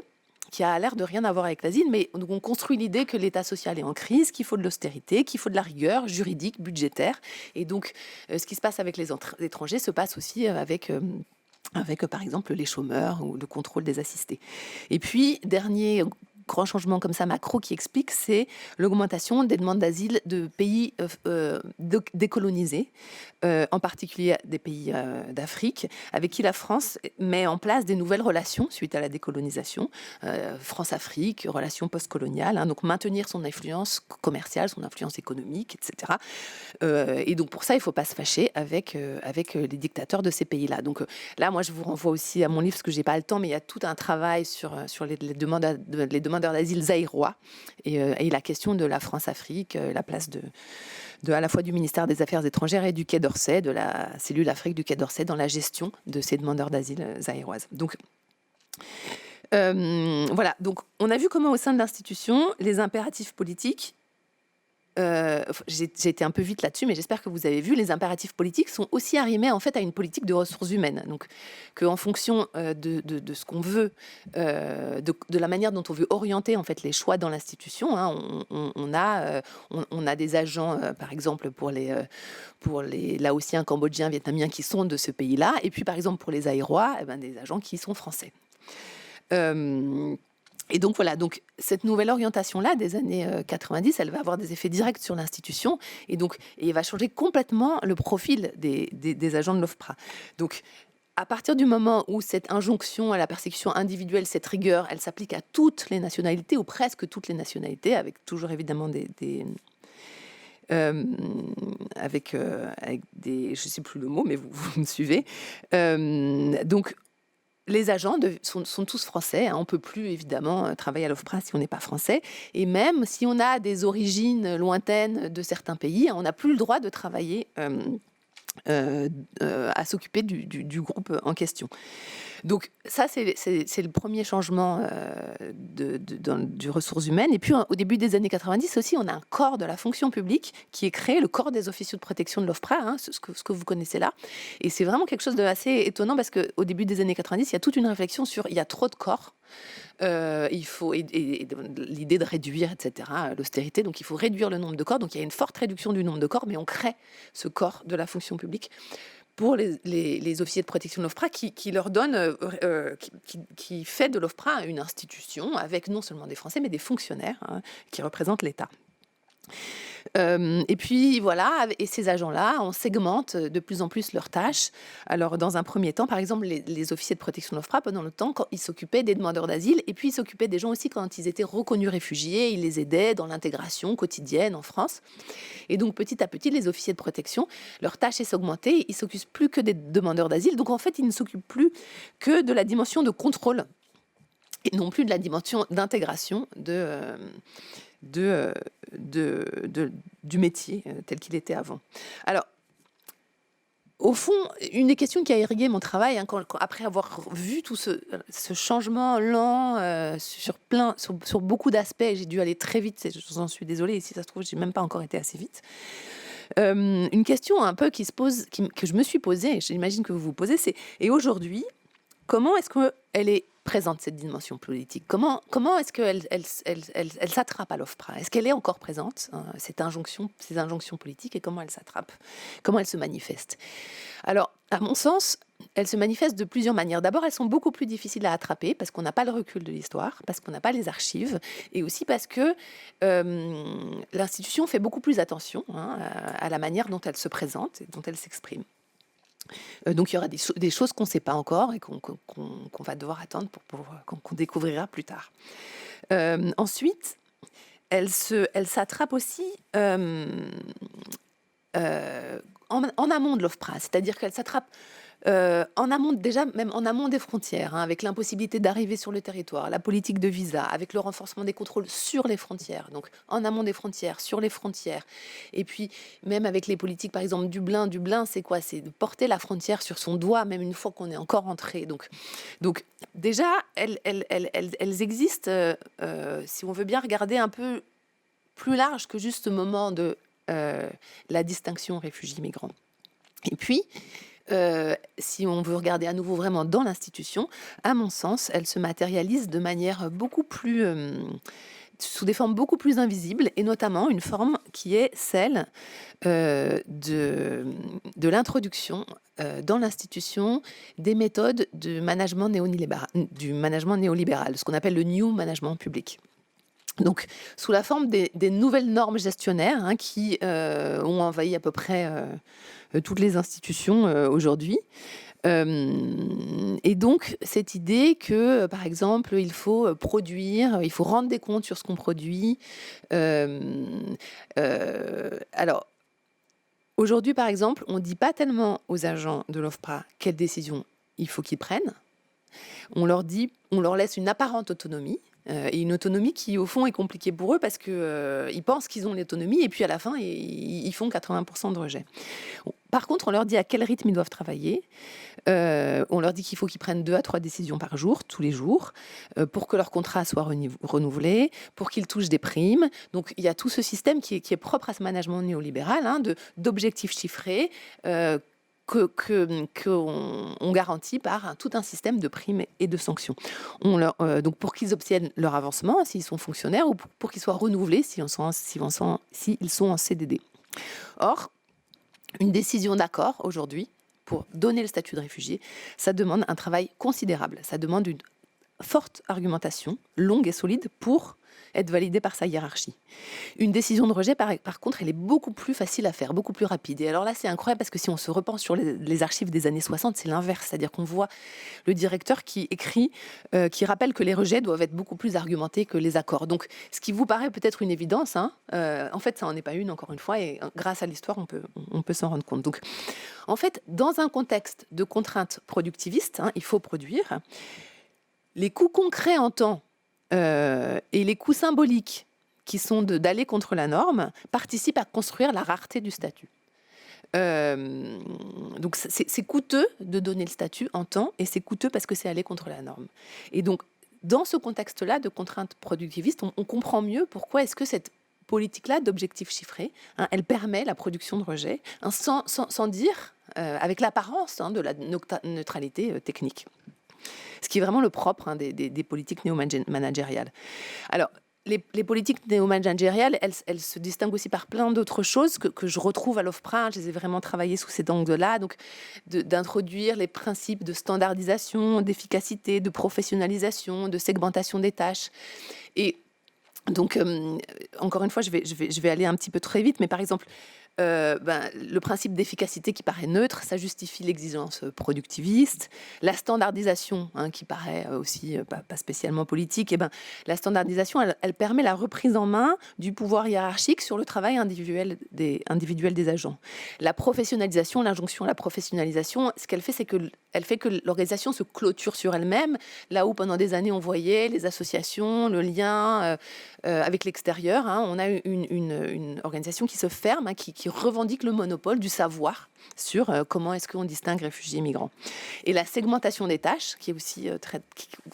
qui a l'air de rien avoir avec l'asile, mais on construit l'idée que l'État social est en crise, qu'il faut de l'austérité, qu'il faut de la rigueur juridique, budgétaire. Et donc, ce qui se passe avec les étrangers se passe aussi avec par exemple, les chômeurs ou le contrôle des assistés. Et puis, dernier grand changement comme ça macro qui explique, c'est l'augmentation des demandes d'asile de pays décolonisés, en particulier des pays d'Afrique, avec qui la France met en place des nouvelles relations suite à la décolonisation. France-Afrique, relations postcoloniales, hein, donc maintenir son influence commerciale, son influence économique, etc. Et donc pour ça, il ne faut pas se fâcher avec les dictateurs de ces pays-là. Donc là, moi, je vous renvoie aussi à mon livre, parce que je n'ai pas le temps, mais il y a tout un travail sur les demandeurs d'asile zaïrois et la question de la France-Afrique, la place à la fois du ministère des Affaires étrangères et du Quai d'Orsay, de la cellule Afrique du Quai d'Orsay, dans la gestion de ces demandeurs d'asile zaïroises. Donc, voilà. Donc, on a vu comment au sein de l'institution, les impératifs politiques, j'ai été un peu vite là-dessus, mais j'espère que vous avez vu, les impératifs politiques sont aussi arrimés en fait à une politique de ressources humaines. Donc, qu'en fonction de ce qu'on veut, de la manière dont on veut orienter en fait les choix dans l'institution, hein, on a des agents, par exemple pour les Laotiens, Cambodgiens, Vietnamiens qui sont de ce pays-là, et puis par exemple pour les Aérois, des agents qui sont français. Et donc voilà, donc cette nouvelle orientation-là des années 90, elle va avoir des effets directs sur l'institution et elle va changer complètement le profil des agents de l'OFPRA. Donc à partir du moment où cette injonction à la persécution individuelle, cette rigueur, elle s'applique à toutes les nationalités ou presque toutes les nationalités, avec toujours évidemment avec des, je ne sais plus le mot, mais vous me suivez. Donc les agents sont tous français. Hein. On ne peut plus, évidemment, travailler à l'OFPRA si on n'est pas français. Et même si on a des origines lointaines de certains pays, on n'a plus le droit de travailler à s'occuper du groupe en question. Donc ça, c'est le premier changement du ressources humaines. Et puis, au début des années 90 aussi, on a un corps de la fonction publique qui est créé, le corps des officiers de protection de l'OFPRA, hein, ce que vous connaissez là. Et c'est vraiment quelque chose d'assez étonnant parce qu'au début des années 90, il y a toute une réflexion sur il y a trop de corps. Il faut l'idée de réduire, etc., l'austérité. Donc, il faut réduire le nombre de corps. Donc, il y a une forte réduction du nombre de corps, mais on crée ce corps de la fonction publique pour les officiers de protection de l'OFPRA qui leur donne, qui fait de l'OFPRA une institution avec non seulement des Français, mais des fonctionnaires hein, qui représentent l'État. Et puis voilà, et ces agents-là, on segmente de plus en plus leurs tâches. Alors dans un premier temps, par exemple, les officiers de protection de l'OFPRA, pendant le temps, quand ils s'occupaient des demandeurs d'asile, et puis ils s'occupaient des gens aussi quand ils étaient reconnus réfugiés, ils les aidaient dans l'intégration quotidienne en France. Et donc petit à petit, les officiers de protection, leur tâche est augmentée, ils ne s'occupent plus que des demandeurs d'asile, donc en fait, ils ne s'occupent plus que de la dimension de contrôle, et non plus de la dimension d'intégration du métier tel qu'il était avant. Alors, Au fond, une des questions qui a irrigué mon travail, après avoir vu tout ce changement lent sur beaucoup d'aspects, j'ai dû aller très vite, j'en suis désolée, si ça se trouve, j'ai même pas encore été assez vite. Une question un peu que je me suis posée, j'imagine que vous vous posez, c'est et aujourd'hui, comment est-ce qu'elle est présente, cette dimension politique? Comment est-ce qu'elle elle s'attrape à l'OFPRA? Est-ce qu'elle est encore présente, ces injonctions politiques, et comment elle s'attrape? Comment elle se manifeste? Alors, à mon sens, elles se manifestent de plusieurs manières. D'abord, elles sont beaucoup plus difficiles à attraper parce qu'on n'a pas le recul de l'histoire, parce qu'on n'a pas les archives, et aussi parce que l'institution fait beaucoup plus attention à la manière dont elle se présente et dont elle s'exprime. Donc, il y aura des choses qu'on ne sait pas encore et qu'on va devoir attendre qu'on découvrira plus tard. Ensuite, elle s'attrape aussi en amont de l'OFPRA, c'est-à-dire qu'elle s'attrape en amont, déjà même en amont des frontières, avec l'impossibilité d'arriver sur le territoire, la politique de visa, avec le renforcement des contrôles sur les frontières, donc en amont des frontières, sur les frontières, et puis même avec les politiques, par exemple, Dublin, c'est quoi? C'est de porter la frontière sur son doigt, même une fois qu'on est encore entré. Donc déjà, elles existent, si on veut bien regarder un peu plus large que juste ce moment de la distinction réfugiés-migrants. Et puis, si on veut regarder à nouveau vraiment dans l'institution, à mon sens, elle se matérialise de manière beaucoup plus, sous des formes beaucoup plus invisibles, et notamment une forme qui est celle de l'introduction dans l'institution des méthodes de management néolibéral, ce qu'on appelle le New Management public. Donc, sous la forme des nouvelles normes gestionnaires qui ont envahi à peu près toutes les institutions aujourd'hui. Et donc, cette idée que, par exemple, il faut produire, il faut rendre des comptes sur ce qu'on produit. Alors, aujourd'hui, par exemple, on ne dit pas tellement aux agents de l'OFPRA quelles décisions il faut qu'ils prennent. On leur laisse une apparente autonomie. Et une autonomie qui, au fond, est compliquée pour eux parce qu'ils pensent qu'ils ont l'autonomie et puis à la fin, ils font 80% de rejet. Par contre, on leur dit à quel rythme ils doivent travailler. On leur dit qu'il faut qu'ils prennent 2 à 3 décisions par jour, tous les jours, pour que leur contrat soit renouvelé, pour qu'ils touchent des primes. Donc, il y a tout ce système qui est propre à ce management néolibéral, d'objectifs chiffrés, qu'on garantit par tout un système de primes et de sanctions. Donc pour qu'ils obtiennent leur avancement, s'ils sont fonctionnaires, ou pour qu'ils soient renouvelés s'ils sont en CDD. Or, une décision d'accord aujourd'hui, pour donner le statut de réfugié, ça demande un travail considérable. Ça demande une forte argumentation, longue et solide, pour être validée par sa hiérarchie. Une décision de rejet, par contre, elle est beaucoup plus facile à faire, beaucoup plus rapide. Et alors là, c'est incroyable parce que si on se repense sur les archives des années 60, c'est l'inverse. C'est-à-dire qu'on voit le directeur qui écrit, qui rappelle que les rejets doivent être beaucoup plus argumentés que les accords. Donc, ce qui vous paraît peut-être une évidence, en fait, ça n'en est pas une, encore une fois, et grâce à l'histoire, on peut s'en rendre compte. Donc, en fait, dans un contexte de contraintes productivistes, il faut produire. Les coûts concrets en temps et les coûts symboliques qui sont d'aller contre la norme participent à construire la rareté du statut. Donc c'est coûteux de donner le statut en temps, et c'est coûteux parce que c'est aller contre la norme. Et donc, dans ce contexte-là de contraintes productivistes, on comprend mieux pourquoi est-ce que cette politique-là d'objectifs chiffrés, elle permet la production de rejets, sans dire, avec l'apparence de la neutralité technique. Ce qui est vraiment le propre des politiques néo-managériales. Alors, les politiques néo-managériales, elles se distinguent aussi par plein d'autres choses que je retrouve à l'OFPRA. Je les ai vraiment travaillées sous cet angle-là, donc d'introduire les principes de standardisation, d'efficacité, de professionnalisation, de segmentation des tâches. Et donc, encore une fois, je vais aller un petit peu très vite, mais par exemple, le principe d'efficacité qui paraît neutre, ça justifie l'exigence productiviste. La standardisation, qui paraît aussi pas spécialement politique, la standardisation, elle permet la reprise en main du pouvoir hiérarchique sur le travail individuel des agents. La professionnalisation, l'injonction à la professionnalisation, ce qu'elle fait, c'est qu'elle fait que l'organisation se clôture sur elle-même, là où pendant des années on voyait les associations, le lien avec l'extérieur. On a une organisation qui se ferme, qui qui revendique le monopole du savoir sur comment est-ce qu'on distingue réfugiés et migrants. Et la segmentation des tâches, qui est aussi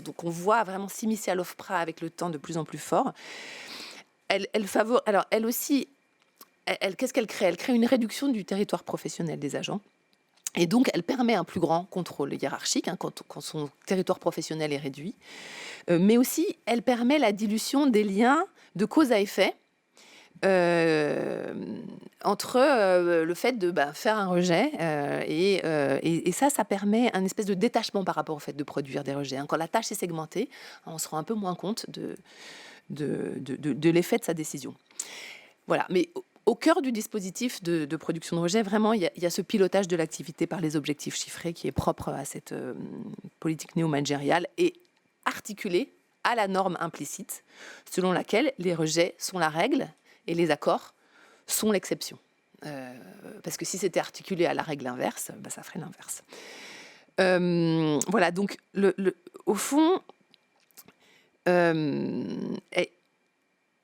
donc on voit vraiment s'immiscer à l'OFPRA avec le temps de plus en plus fort, alors elle aussi, qu'est-ce qu'elle crée ? Elle crée une réduction du territoire professionnel des agents. Et donc, elle permet un plus grand contrôle hiérarchique quand son territoire professionnel est réduit. Mais aussi, elle permet la dilution des liens de cause à effet entre le fait de faire un rejet et ça permet un espèce de détachement par rapport au fait de produire des rejets. Quand la tâche est segmentée, on se rend un peu moins compte de l'effet de sa décision. Voilà, mais au cœur du dispositif de production de rejet, vraiment, il y a ce pilotage de l'activité par les objectifs chiffrés qui est propre à cette politique néo-managériale et articulé à la norme implicite selon laquelle les rejets sont la règle et les accords sont l'exception. Parce que si c'était articulé à la règle inverse, ça ferait l'inverse. Voilà, donc au fond,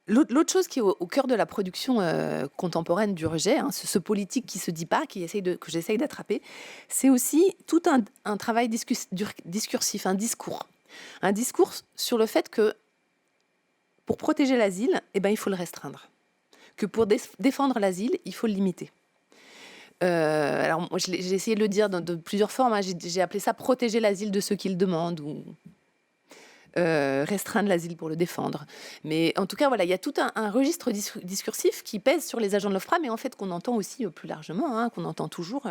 l'autre chose qui est au cœur de la production contemporaine du rejet, ce politique qui se dit pas, que j'essaye d'attraper, c'est aussi tout un travail discursif, un discours sur le fait que pour protéger l'asile, il faut le restreindre, que pour défendre l'asile, il faut le limiter. Alors moi, j'ai essayé de le dire de plusieurs formes. J'ai appelé ça protéger l'asile de ceux qui le demandent ou restreindre l'asile pour le défendre. Mais en tout cas, voilà, il y a tout un registre discursif qui pèse sur les agents de l'OFPRA, mais en fait qu'on entend aussi plus largement, qu'on entend toujours,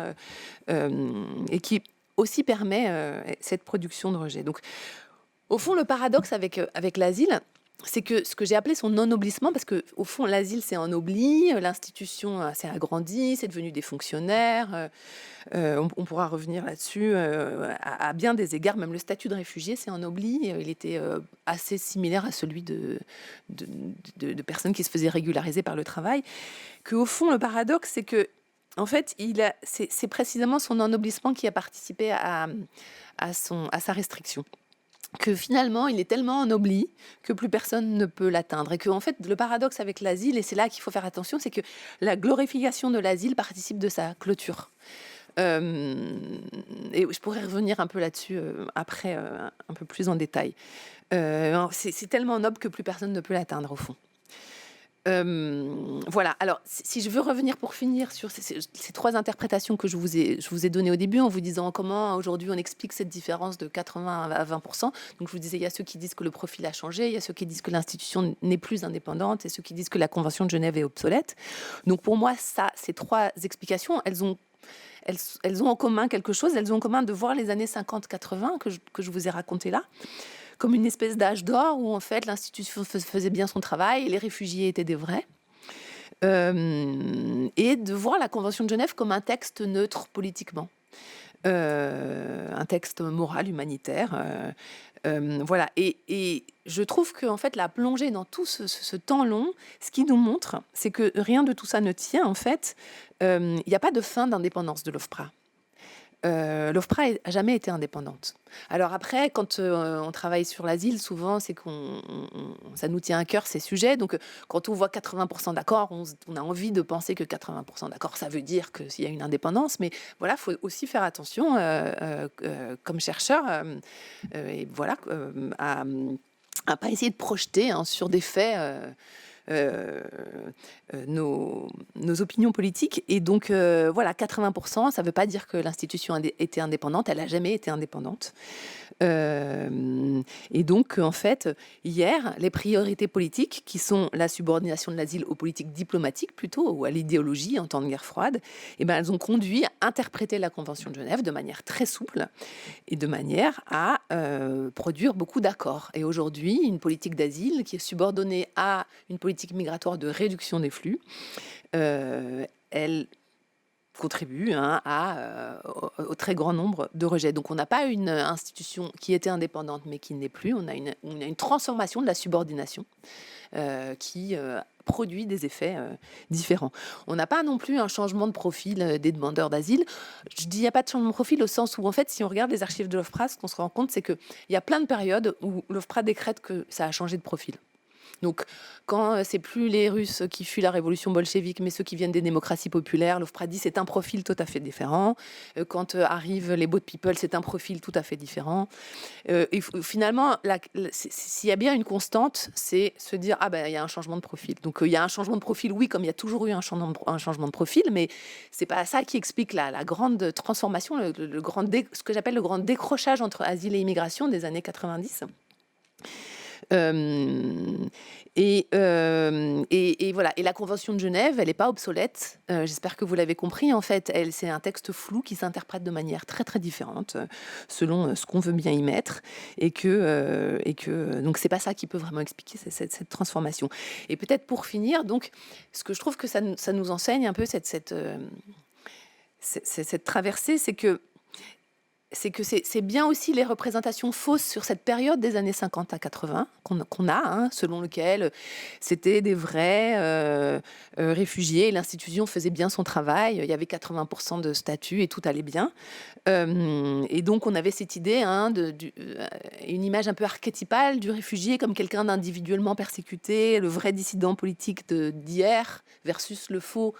et qui aussi permet cette production de rejet. Donc, au fond, le paradoxe avec l'asile, c'est que ce que j'ai appelé son non-oblissement, parce qu'au fond, l'asile s'est ennobli, l'institution s'est agrandie, c'est devenu des fonctionnaires. On pourra revenir là-dessus à bien des égards. Même le statut de réfugié s'est ennobli. Il était assez similaire à celui de personnes qui se faisaient régulariser par le travail. Qu'au fond, le paradoxe, c'est que en fait, c'est précisément son ennoblissement qui a participé à sa restriction. Que finalement, il est tellement ennobli que plus personne ne peut l'atteindre. Et que, en fait, le paradoxe avec l'asile, et c'est là qu'il faut faire attention, c'est que la glorification de l'asile participe de sa clôture. Et je pourrais revenir un peu là-dessus après, un peu plus en détail. C'est tellement noble que plus personne ne peut l'atteindre, au fond. Voilà, alors si je veux revenir pour finir sur ces trois interprétations que je vous ai données au début en vous disant comment aujourd'hui on explique cette différence de 80 à 20%. Donc je vous disais, il y a ceux qui disent que le profil a changé, il y a ceux qui disent que l'institution n'est plus indépendante et ceux qui disent que la Convention de Genève est obsolète. Donc pour moi, ces trois explications, elles ont en commun quelque chose, elles ont en commun de voir les années 50-80 que je vous ai racontées là, comme une espèce d'âge d'or où en fait l'institution faisait bien son travail et les réfugiés étaient des vrais. Et de voir la Convention de Genève comme un texte neutre politiquement. Un texte moral, humanitaire. Voilà. Et je trouve que en fait, la plongée dans tout ce temps long, ce qui nous montre, c'est que rien de tout ça ne tient. En fait, il n'y a pas de fin d'indépendance de l'OFPRA. L'OFPRA n'a jamais été indépendante. Alors après, quand on travaille sur l'asile, souvent, c'est ça nous tient à cœur ces sujets. Donc, quand on voit 80% d'accord, on a envie de penser que 80% d'accord, ça veut dire qu'il y a une indépendance. Mais voilà, il faut aussi faire attention, comme chercheur, et voilà, à pas essayer de projeter sur des faits nos opinions politiques. Et donc, voilà, 80%, ça ne veut pas dire que l'institution était indépendante. Elle n'a jamais été indépendante. Et donc, en fait, hier, les priorités politiques, qui sont la subordination de l'asile aux politiques diplomatiques plutôt, ou à l'idéologie en temps de guerre froide, elles ont conduit à interpréter la Convention de Genève de manière très souple et de manière à produire beaucoup d'accords. Et aujourd'hui, une politique d'asile qui est subordonnée à une politique migratoire de réduction des flux, elle contribue au très grand nombre de rejets. Donc on n'a pas une institution qui était indépendante mais qui n'est plus. On a une transformation de la subordination qui produit des effets différents. On n'a pas non plus un changement de profil des demandeurs d'asile. Je dis il n'y a pas de changement de profil au sens où, en fait, si on regarde les archives de l'OFPRA, ce qu'on se rend compte, c'est qu'il y a plein de périodes où l'OFPRA décrète que ça a changé de profil. Donc, quand c'est plus les Russes qui fuient la révolution bolchevique, mais ceux qui viennent des démocraties populaires, Lovpradi, c'est un profil tout à fait différent. Quand arrivent les boat people, c'est un profil tout à fait différent. Finalement, s'il y a bien une constante, c'est se dire ah ben il y a un changement de profil. Donc il y a un changement de profil, oui, comme il y a toujours eu un changement de profil, mais c'est pas ça qui explique la grande transformation, ce que j'appelle le grand décrochage entre asile et immigration des années 90. Euh, et voilà. Et la Convention de Genève, elle n'est pas obsolète. J'espère que vous l'avez compris. En fait, c'est un texte flou qui s'interprète de manière très très différente selon ce qu'on veut bien y mettre, et que donc c'est pas ça qui peut vraiment expliquer cette transformation. Et peut-être pour finir, donc ce que je trouve que ça nous enseigne un peu cette traversée, c'est que c'est bien aussi les représentations fausses sur cette période des années 50 à 80 qu'on a, selon lequel c'était des vrais réfugiés, l'institution faisait bien son travail, il y avait 80% de statuts et tout allait bien. Et donc on avait cette idée, une image un peu archétypale du réfugié comme quelqu'un d'individuellement persécuté, le vrai dissident politique d'hier versus le faux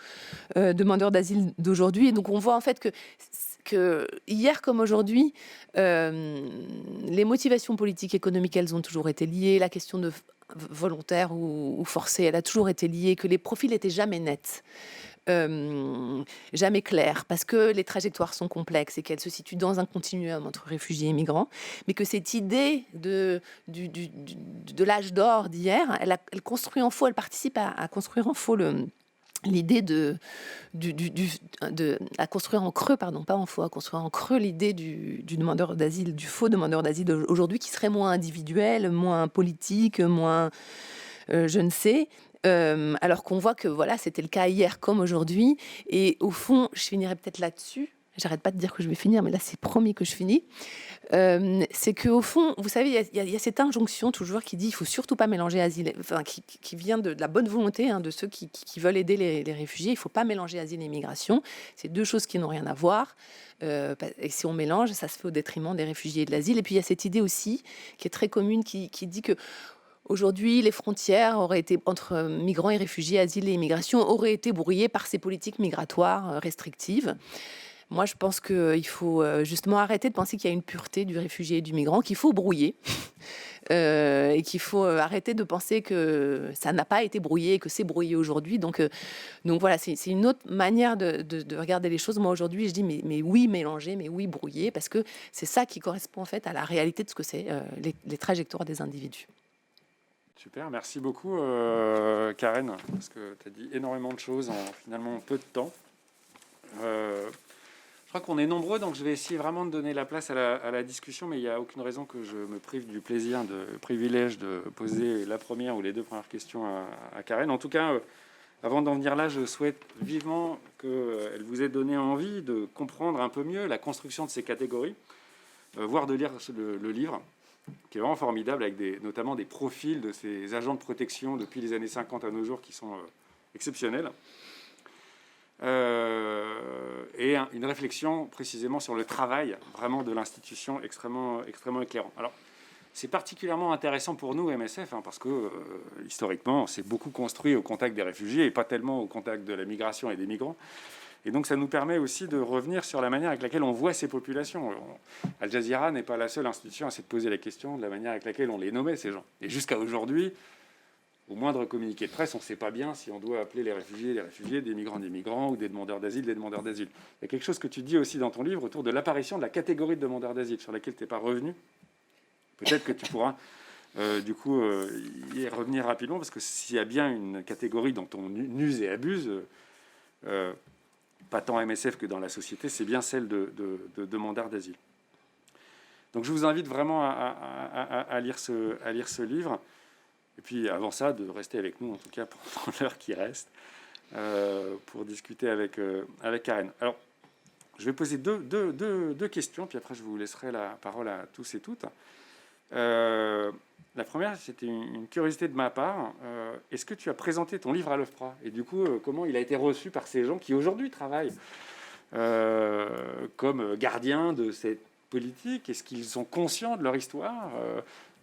demandeur d'asile d'aujourd'hui. Et donc on voit en fait que hier comme aujourd'hui, les motivations politiques, économiques, elles ont toujours été liées. La question de volontaire ou forcé, elle a toujours été liée, que les profils n'étaient jamais nets. Jamais clairs, parce que les trajectoires sont complexes et qu'elles se situent dans un continuum entre réfugiés et migrants, mais que cette idée de l'âge d'or d'hier, elle construit en faux, elle participe à construire en faux l'idée à construire en creux, pardon, pas en faux, à construire en creux l'idée du demandeur d'asile, du faux demandeur d'asile aujourd'hui, qui serait moins individuel, moins politique, moins je ne sais. Alors qu'on voit que voilà, c'était le cas hier comme aujourd'hui. Et au fond, je finirai peut-être là-dessus. J'arrête pas de dire que je vais finir, mais là, c'est promis que je finis. C'est qu'au fond, vous savez, il y a cette injonction toujours qui dit il faut surtout pas mélanger asile, enfin, qui vient de la bonne volonté de ceux qui veulent aider les réfugiés. Il faut pas mélanger asile et migration. C'est deux choses qui n'ont rien à voir. Et si on mélange, ça se fait au détriment des réfugiés et de l'asile. Et puis il y a cette idée aussi qui est très commune, qui dit que aujourd'hui, les frontières auraient été entre migrants et réfugiés, asile et immigration, auraient été brouillées par ces politiques migratoires restrictives. Moi, je pense qu'il faut justement arrêter de penser qu'il y a une pureté du réfugié et du migrant, qu'il faut brouiller, et qu'il faut arrêter de penser que ça n'a pas été brouillé et que c'est brouillé aujourd'hui. Donc voilà, c'est une autre manière de regarder les choses. Moi, aujourd'hui, je dis mais oui, mélanger, mais oui, brouiller, parce que c'est ça qui correspond en fait à la réalité de ce que c'est les trajectoires des individus. Super, merci beaucoup Karen, parce que tu as dit énormément de choses en finalement peu de temps. Je crois qu'on est nombreux, donc je vais essayer vraiment de donner la place à la discussion, mais il n'y a aucune raison que je me prive du privilège de poser la première ou les deux premières questions à Karen. En tout cas, avant d'en venir là, je souhaite vivement qu'elle vous ait donné envie de comprendre un peu mieux la construction de ces catégories, voire de lire le livre, qui est vraiment formidable, avec notamment des profils de ces agents de protection depuis les années 50 à nos jours qui sont exceptionnels. Et une réflexion précisément sur le travail vraiment de l'institution extrêmement éclairant. Alors, c'est particulièrement intéressant pour nous, MSF, parce que historiquement, on s'est beaucoup construit au contact des réfugiés et pas tellement au contact de la migration et des migrants. Et donc, ça nous permet aussi de revenir sur la manière avec laquelle on voit ces populations. Al Jazeera n'est pas la seule institution à s'être posé la question de la manière avec laquelle on les nommait, ces gens. Et jusqu'à aujourd'hui, au moindre communiqué de presse, on ne sait pas bien si on doit appeler les réfugiés, des migrants, ou des demandeurs d'asile, des demandeurs d'asile. Il y a quelque chose que tu dis aussi dans ton livre autour de l'apparition de la catégorie de demandeurs d'asile, sur laquelle tu n'es pas revenu. Peut-être que tu pourras y revenir rapidement, parce que s'il y a bien une catégorie dont on use et abuse, pas tant MSF que dans la société, c'est bien celle de demandeurs d'asile. Donc je vous invite vraiment à lire ce livre. Et puis avant ça, de rester avec nous, en tout cas pendant l'heure qui reste, pour discuter avec Karen. Alors, je vais poser deux questions, puis après je vous laisserai la parole à tous et toutes. La première, c'était une curiosité de ma part. Est-ce que tu as présenté ton livre à l'OFPRA? Et du coup, comment il a été reçu par ces gens qui aujourd'hui travaillent comme gardiens de cette politique? Est-ce qu'ils sont conscients de leur histoire,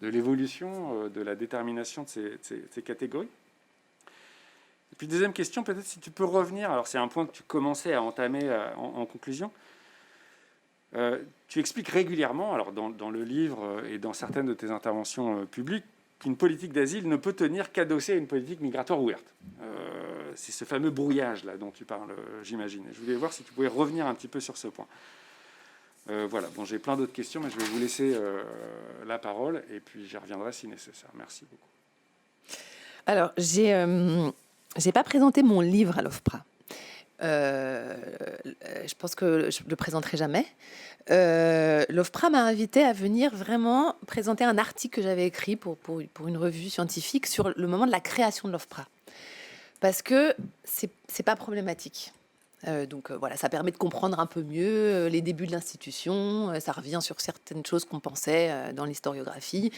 de l'évolution, de la détermination de ces catégories? Et puis deuxième question, peut-être si tu peux revenir, alors c'est un point que tu commençais à entamer en conclusion. Tu expliques régulièrement, alors dans le livre et dans certaines de tes interventions publiques, qu'une politique d'asile ne peut tenir qu'adossée à une politique migratoire ouverte. C'est ce fameux brouillage là dont tu parles, j'imagine. Je voulais voir si tu pouvais revenir un petit peu sur ce point. Voilà, bon, j'ai plein d'autres questions, mais je vais vous laisser la parole et puis j'y reviendrai si nécessaire. Merci beaucoup. Alors, j'ai pas présenté mon livre à l'OFPRA. Je pense que je le présenterai jamais. L'OFPRA m'a invité à venir vraiment présenter un article que j'avais écrit pour une revue scientifique sur le moment de la création de l'OFPRA. Parce que c'est pas problématique. Donc voilà, ça permet de comprendre un peu mieux les débuts de l'institution. Ça revient sur certaines choses qu'on pensait dans l'historiographie.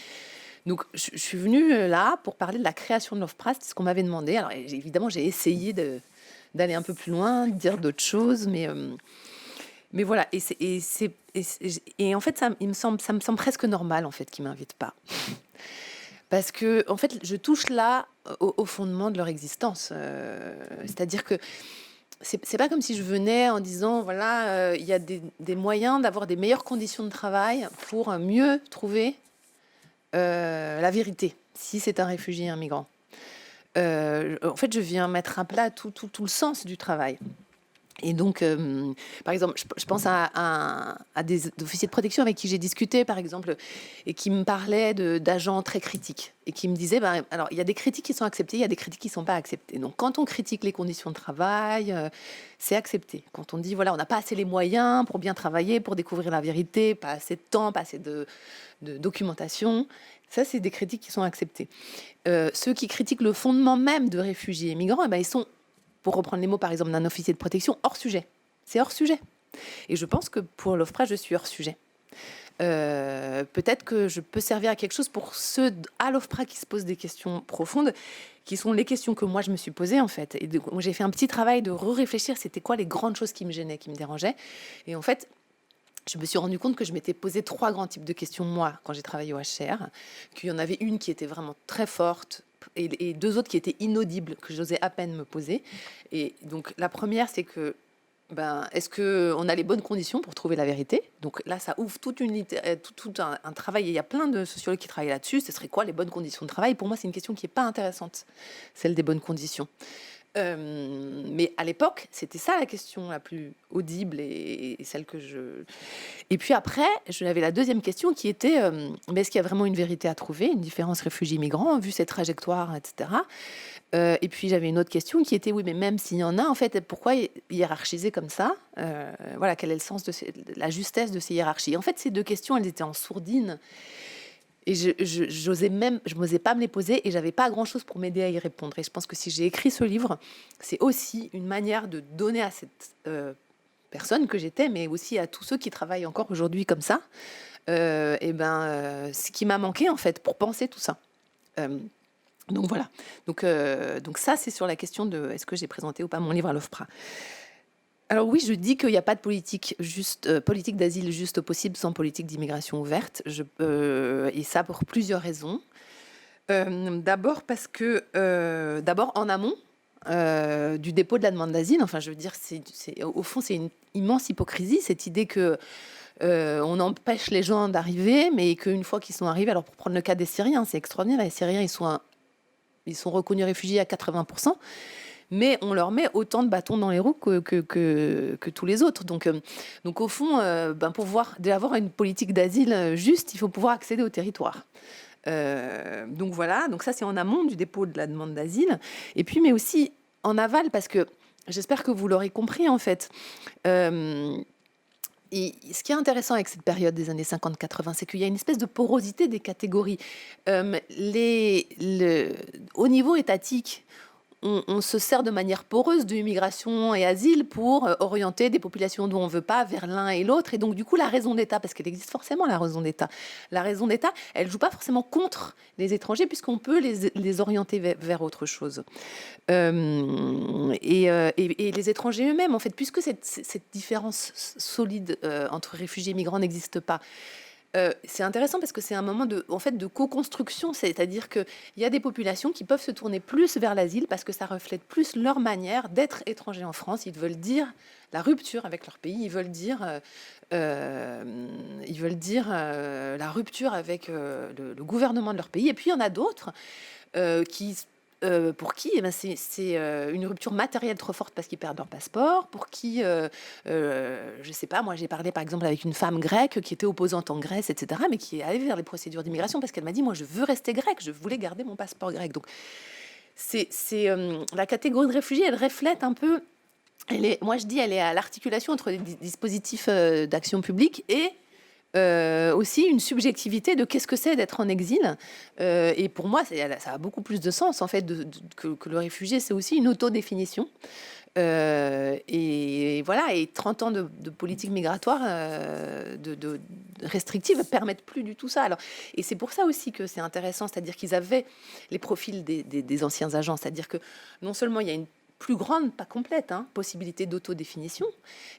Donc je suis venue là pour parler de la création de l'OFPRA, c'est ce qu'on m'avait demandé. Alors évidemment, j'ai essayé d'aller un peu plus loin, de dire d'autres choses, mais voilà. Et en fait, ça me semble presque normal en fait qu'ils m'invitent pas, parce que en fait, je touche là au fondement de leur existence. C'est-à-dire que c'est pas comme si je venais en disant voilà, il y a des moyens d'avoir des meilleures conditions de travail pour mieux trouver la vérité si c'est un réfugié, un migrant. En fait, je viens mettre à plat tout le sens du travail. Et donc, par exemple, je pense à des officiers de protection avec qui j'ai discuté, par exemple, et qui me parlaient d'agents très critiques, et qui me disaient, alors, il y a des critiques qui sont acceptées, il y a des critiques qui ne sont pas acceptées. Donc, quand on critique les conditions de travail, c'est accepté. Quand on dit, voilà, on n'a pas assez les moyens pour bien travailler, pour découvrir la vérité, pas assez de temps, pas assez de documentation, ça, c'est des critiques qui sont acceptées. Ceux qui critiquent le fondement même de réfugiés et migrants, ils sont, pour reprendre les mots par exemple d'un officier de protection, hors sujet. C'est hors sujet. Et je pense que pour l'OFPRA, je suis hors sujet. Peut-être que je peux servir à quelque chose pour ceux à l'OFPRA qui se posent des questions profondes, qui sont les questions que moi je me suis posées en fait. Et j'ai fait un petit travail de réfléchir, c'était quoi les grandes choses qui me gênaient, qui me dérangeaient. Et en fait, je me suis rendu compte que je m'étais posé 3 grands types de questions, moi, quand j'ai travaillé au HCR, qu'il y en avait une qui était vraiment très forte et 2 autres qui étaient inaudibles, que j'osais à peine me poser. Et donc, la première, c'est que, est-ce qu'on a les bonnes conditions pour trouver la vérité? Donc là, ça ouvre tout un travail, et il y a plein de sociologues qui travaillent là-dessus. Ce serait quoi les bonnes conditions de travail? Pour moi, c'est une question qui n'est pas intéressante, celle des bonnes conditions. Mais à l'époque, c'était ça la question la plus audible et celle que je... Et puis après, j'avais la deuxième question qui était est-ce qu'il y a vraiment une vérité à trouver, une différence réfugiés-migrants, vu cette trajectoire, etc. Et puis j'avais une autre question qui était oui, mais même s'il y en a, en fait, pourquoi hiérarchiser comme ça? Voilà, quel est le sens de la justesse de ces hiérarchies? En fait, ces 2 questions, elles étaient en sourdine. Et je n'osais pas me les poser et j'avais pas grand-chose pour m'aider à y répondre. Et je pense que si j'ai écrit ce livre, c'est aussi une manière de donner à cette personne que j'étais, mais aussi à tous ceux qui travaillent encore aujourd'hui comme ça, ce qui m'a manqué en fait pour penser tout ça. Donc voilà. Donc ça, c'est sur la question de est-ce que j'ai présenté ou pas mon livre à l'OFPRA. Alors oui, je dis qu'il n'y a pas de politique d'asile juste possible sans politique d'immigration ouverte. Et ça pour plusieurs raisons. D'abord parce que, d'abord en amont du dépôt de la demande d'asile, enfin je veux dire, au fond c'est une immense hypocrisie, cette idée que on empêche les gens d'arriver, mais qu'une fois qu'ils sont arrivés, alors pour prendre le cas des Syriens, c'est extraordinaire, les Syriens ils sont reconnus réfugiés à 80%. Mais on leur met autant de bâtons dans les roues que tous les autres. Donc au fond, pour avoir une politique d'asile juste, il faut pouvoir accéder au territoire. Donc voilà, donc ça c'est en amont du dépôt de la demande d'asile. Et puis, mais aussi en aval, parce que j'espère que vous l'aurez compris en fait. Et ce qui est intéressant avec cette période des années 50-80, c'est qu'il y a une espèce de porosité des catégories. Au niveau étatique, on se sert de manière poreuse de immigration et asile pour orienter des populations dont on ne veut pas vers l'un et l'autre. Et donc, du coup, la raison d'État, parce qu'elle existe forcément, la raison d'État, elle ne joue pas forcément contre les étrangers, puisqu'on peut les orienter vers autre chose. Et les étrangers eux-mêmes, en fait, puisque cette différence solide entre réfugiés et migrants n'existe pas, c'est intéressant parce que c'est un moment en fait, de co-construction, c'est-à-dire qu'il y a des populations qui peuvent se tourner plus vers l'asile parce que ça reflète plus leur manière d'être étrangers en France. Ils veulent dire la rupture avec leur pays, ils veulent dire la rupture avec le gouvernement de leur pays. Et puis il y en a d'autres pour qui c'est une rupture matérielle trop forte parce qu'ils perdent leur passeport, pour qui, je sais pas, moi j'ai parlé par exemple avec une femme grecque qui était opposante en Grèce, etc., mais qui est allée vers les procédures d'immigration parce qu'elle m'a dit, moi je veux rester grecque, je voulais garder mon passeport grec. Donc la catégorie de réfugiés, elle reflète un peu, moi je dis, elle est à l'articulation entre les dispositifs d'action publique et aussi une subjectivité de qu'est-ce que c'est d'être en exil. Et pour moi, ça a beaucoup plus de sens, en fait, que le réfugié, c'est aussi une autodéfinition. Et voilà, et 30 ans de politique migratoire de restrictive permettent plus du tout ça. Alors, et c'est pour ça aussi que c'est intéressant, c'est-à-dire qu'ils avaient les profils des anciens agents, c'est-à-dire que non seulement il y a une plus grande, pas complète, possibilité d'autodéfinition,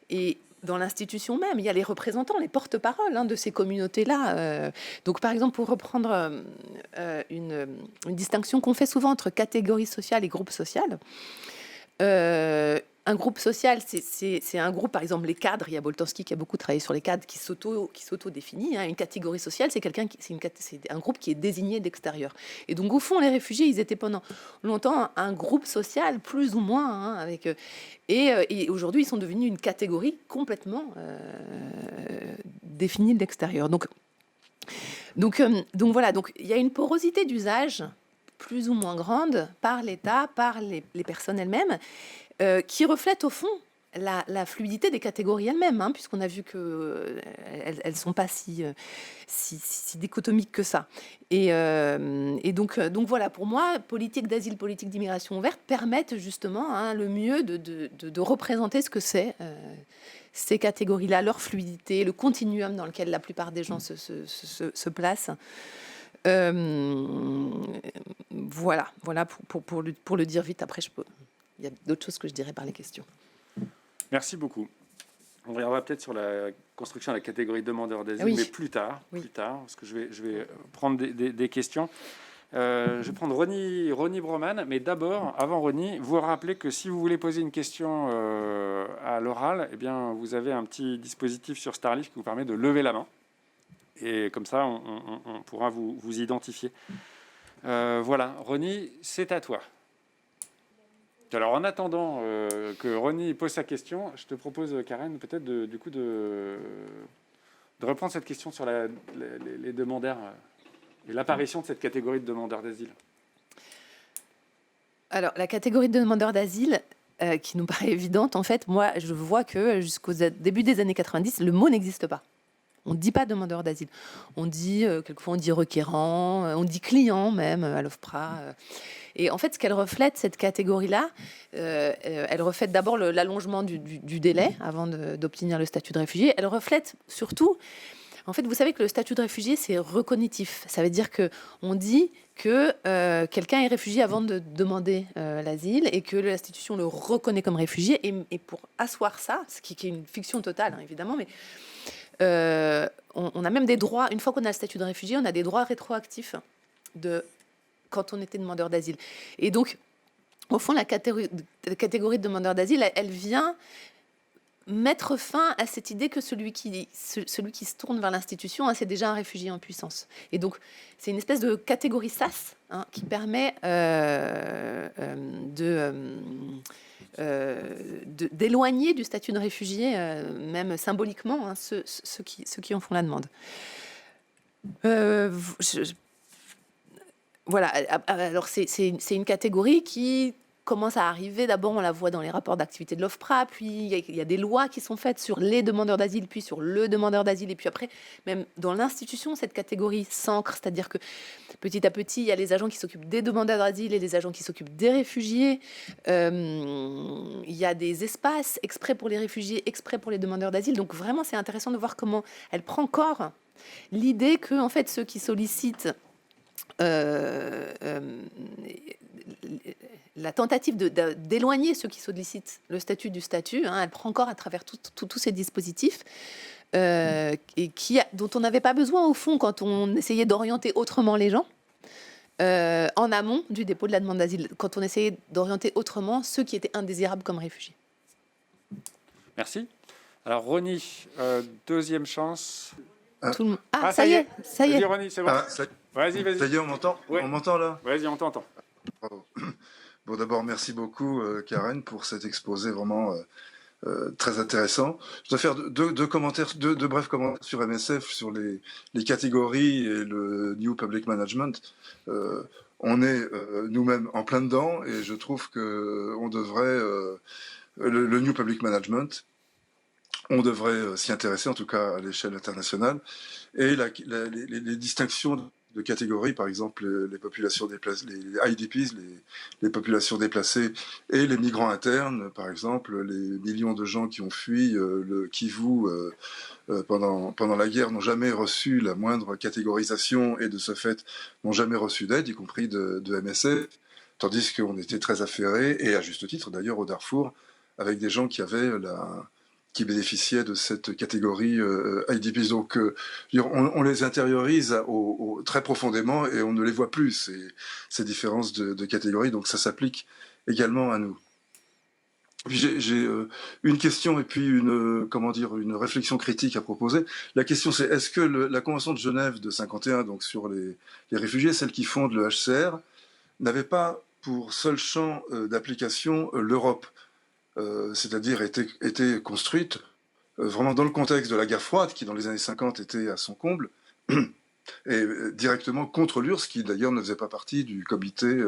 et dans l'institution même, il y a les représentants, les porte-paroles de ces communautés-là. Donc, par exemple, pour reprendre une distinction qu'on fait souvent entre catégorie sociale et groupe social, un groupe social, c'est un groupe, par exemple, les cadres. Il y a Boltanski qui a beaucoup travaillé sur les cadres qui s'auto-définit. Une catégorie sociale, c'est un groupe qui est désigné d'extérieur. Et donc, au fond, les réfugiés, ils étaient pendant longtemps un groupe social, plus ou moins, et aujourd'hui, ils sont devenus une catégorie complètement définie de l'extérieur. Donc voilà. Donc, il y a une porosité d'usage plus ou moins grande par l'État, par les personnes elles-mêmes, qui reflète au fond la fluidité des catégories elles-mêmes, puisqu'on a vu qu'elles ne sont pas si dichotomiques que ça. Et donc voilà, pour moi, politique d'asile, politique d'immigration ouverte permettent justement le mieux de représenter ce que c'est ces catégories-là, leur fluidité, le continuum dans lequel la plupart des gens se placent. Voilà pour le dire vite. Après, il y a d'autres choses que je dirais par les questions. Merci beaucoup. On reviendra peut-être sur la construction de la catégorie demandeurs d'asile, oui. Mais plus tard, parce que je vais prendre des questions. Je vais prendre Ronnie Broman, mais d'abord, avant Ronnie, vous rappeler que si vous voulez poser une question à l'oral, eh bien, vous avez un petit dispositif sur Starleaf qui vous permet de lever la main. Et comme ça, on pourra vous identifier. Voilà, Ronnie, c'est à toi. Alors, en attendant que Ronnie pose sa question, je te propose, Karen, peut-être de reprendre cette question sur les demandeurs et l'apparition de cette catégorie de demandeurs d'asile. Alors, la catégorie de demandeurs d'asile, qui nous paraît évidente, en fait, moi, je vois que jusqu'au début des années 90, le mot n'existe pas. On ne dit pas demandeur d'asile. On dit, quelquefois, on dit requérant, on dit client même à l'OFPRA. Et en fait, ce qu'elle reflète, cette catégorie-là, elle reflète d'abord l'allongement du délai avant d'obtenir le statut de réfugié. Elle reflète surtout, en fait, vous savez que le statut de réfugié, c'est recognitif. Ça veut dire qu'on dit que quelqu'un est réfugié avant de demander l'asile et que l'institution le reconnaît comme réfugié. Et pour asseoir ça, ce qui est une fiction totale, évidemment, mais on a même des droits, une fois qu'on a le statut de réfugié, on a des droits rétroactifs quand on était demandeur d'asile. Et donc, au fond, la catégorie de demandeur d'asile, elle vient mettre fin à cette idée que celui qui se tourne vers l'institution, c'est déjà un réfugié en puissance. Et donc, c'est une espèce de catégorie SAS qui permet d'éloigner du statut de réfugié, même symboliquement, ceux qui en font la demande. Voilà. Alors, c'est une catégorie qui commence à arriver. D'abord, on la voit dans les rapports d'activité de l'OFPRA, puis il y a des lois qui sont faites sur les demandeurs d'asile, puis sur le demandeur d'asile, et puis après, même dans l'institution, cette catégorie s'ancre, c'est-à-dire que petit à petit, il y a les agents qui s'occupent des demandeurs d'asile et les agents qui s'occupent des réfugiés. Il y a des espaces exprès pour les réfugiés, exprès pour les demandeurs d'asile. Donc vraiment, c'est intéressant de voir comment elle prend corps l'idée que, en fait, ceux qui sollicitent la tentative d'éloigner ceux qui sollicitent le statut du statut, hein, elle prend corps à travers tous ces dispositifs et dont on n'avait pas besoin au fond quand on essayait d'orienter autrement les gens en amont du dépôt de la demande d'asile, quand on essayait d'orienter autrement ceux qui étaient indésirables comme réfugiés. Merci. Alors Ronnie, deuxième chance. Tout le monde... ça y est. Vas-y Ronnie, c'est bon. Vas-y. Ça y est, on m'entend? Ouais. On m'entend là? Vas-y, on t'entend. Bravo. Bon, d'abord, merci beaucoup, Karen, pour cet exposé vraiment très intéressant. Je dois faire deux brefs commentaires sur MSF, sur les catégories et le New Public Management. On est nous-mêmes en plein dedans et je trouve que on devrait le New Public Management, on devrait s'y intéresser, en tout cas à l'échelle internationale. Et les distinctions de catégories, par exemple les populations déplacées, les IDPs, les populations déplacées, et les migrants internes, par exemple, les millions de gens qui ont fui le Kivu pendant la guerre n'ont jamais reçu la moindre catégorisation et de ce fait n'ont jamais reçu d'aide, y compris de MSF, tandis qu'on était très affairés, et à juste titre d'ailleurs au Darfour, avec des gens qui bénéficiaient de cette catégorie IDPs. Donc, on les intériorise très profondément et on ne les voit plus, ces différences de catégories. Donc, ça s'applique également à nous. Puis j'ai une question et puis une réflexion critique à proposer. La question, c'est est-ce que la Convention de Genève de 51, donc sur les réfugiés, celle qui fonde le HCR, n'avait pas pour seul champ d'application l'Europe, c'est-à-dire était construite vraiment dans le contexte de la guerre froide, qui dans les années 50 était à son comble, et directement contre l'URSS, qui d'ailleurs ne faisait pas partie du comité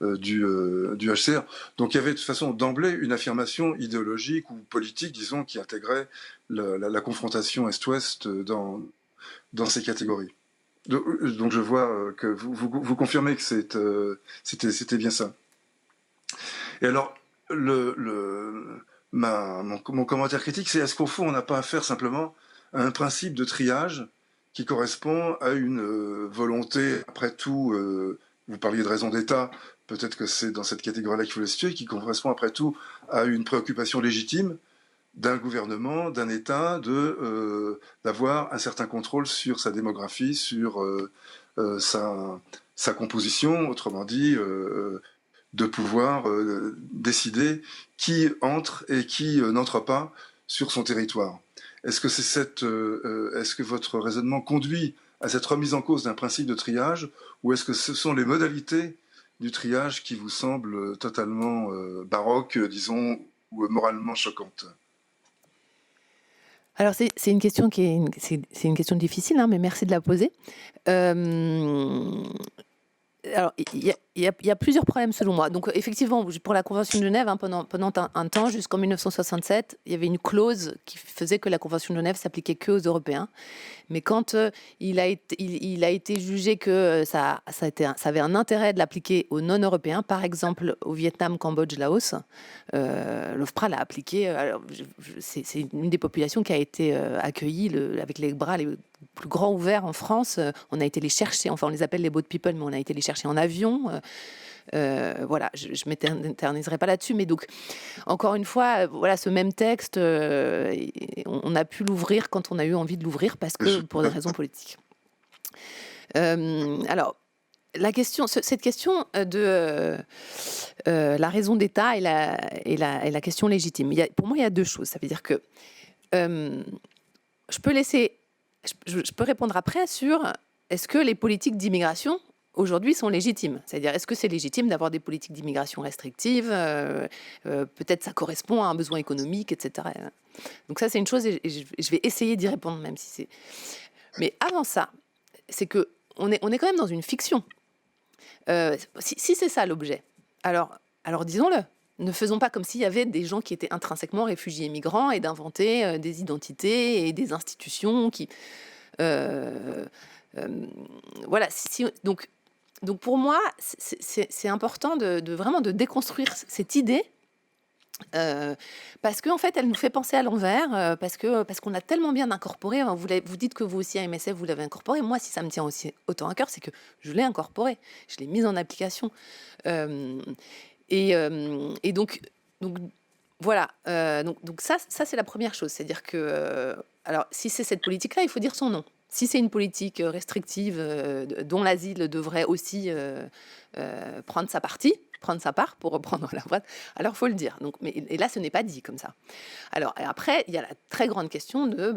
du HCR. Donc il y avait de toute façon d'emblée une affirmation idéologique ou politique, disons, qui intégrait la confrontation Est-Ouest dans ces catégories. Donc je vois que vous confirmez que c'était bien ça. Et alors, mon commentaire critique, c'est est-ce qu'au fond, on n'a pas affaire simplement à un principe de triage qui correspond à une volonté, après tout, vous parliez de raison d'État, peut-être que c'est dans cette catégorie-là qu'il faut les situer, qui correspond après tout à une préoccupation légitime d'un gouvernement, d'un État, d'avoir un certain contrôle sur sa démographie, sur sa composition, autrement dit, de pouvoir décider qui entre et qui n'entre pas sur son territoire. Est-ce que est-ce que votre raisonnement conduit à cette remise en cause d'un principe de triage, ou est-ce que ce sont les modalités du triage qui vous semblent totalement baroques, disons, ou moralement choquantes? Alors c'est une question c'est une question difficile, hein, mais merci de la poser. Alors, il y a plusieurs problèmes selon moi. Donc, effectivement, pour la Convention de Genève, hein, pendant un temps, jusqu'en 1967, il y avait une clause qui faisait que la Convention de Genève s'appliquait que aux Européens. Mais quand il a été jugé que ça avait un intérêt de l'appliquer aux non-européens, par exemple au Vietnam, Cambodge, Laos, l'OFPRA l'a appliqué. C'est une des populations qui a été accueillie avec les bras les plus grands ouverts en France. On a été les chercher, enfin on les appelle les boat people, mais on a été les chercher en avion. Voilà, je ne m'éterniserai pas là-dessus, mais donc, encore une fois, voilà, ce même texte, on a pu l'ouvrir quand on a eu envie de l'ouvrir, parce que pour des raisons politiques. Alors, cette question de la raison d'État et la question légitime, pour moi, il y a deux choses. Ça veut dire que je peux répondre après sur est-ce que les politiques d'immigration aujourd'hui sont légitimes. C'est-à-dire, est-ce que c'est légitime d'avoir des politiques d'immigration restrictives? Peut-être ça correspond à un besoin économique, etc. Donc ça, c'est une chose, et je vais essayer d'y répondre, même si c'est... Mais avant ça, c'est qu'on est quand même dans une fiction. Si c'est ça l'objet, alors alors disons-le, ne faisons pas comme s'il y avait des gens qui étaient intrinsèquement réfugiés et migrants et d'inventer des identités et des institutions qui... euh, euh, voilà, donc pour moi, c'est important vraiment de déconstruire cette idée parce qu'en fait, elle nous fait penser à l'envers, parce qu'on a tellement bien incorporé. Hein, vous dites que vous aussi à MSF, vous l'avez incorporé. Moi, si ça me tient aussi autant à cœur, c'est que je l'ai incorporé, je l'ai mise en application. Euh, et donc voilà. Donc ça c'est la première chose, c'est-à-dire que alors si c'est cette politique-là, il faut dire son nom. Si c'est une politique restrictive dont l'asile devrait aussi prendre sa part, pour reprendre la voix, alors il faut le dire. Donc, et là, ce n'est pas dit comme ça. Alors, et après, il y a la très grande question de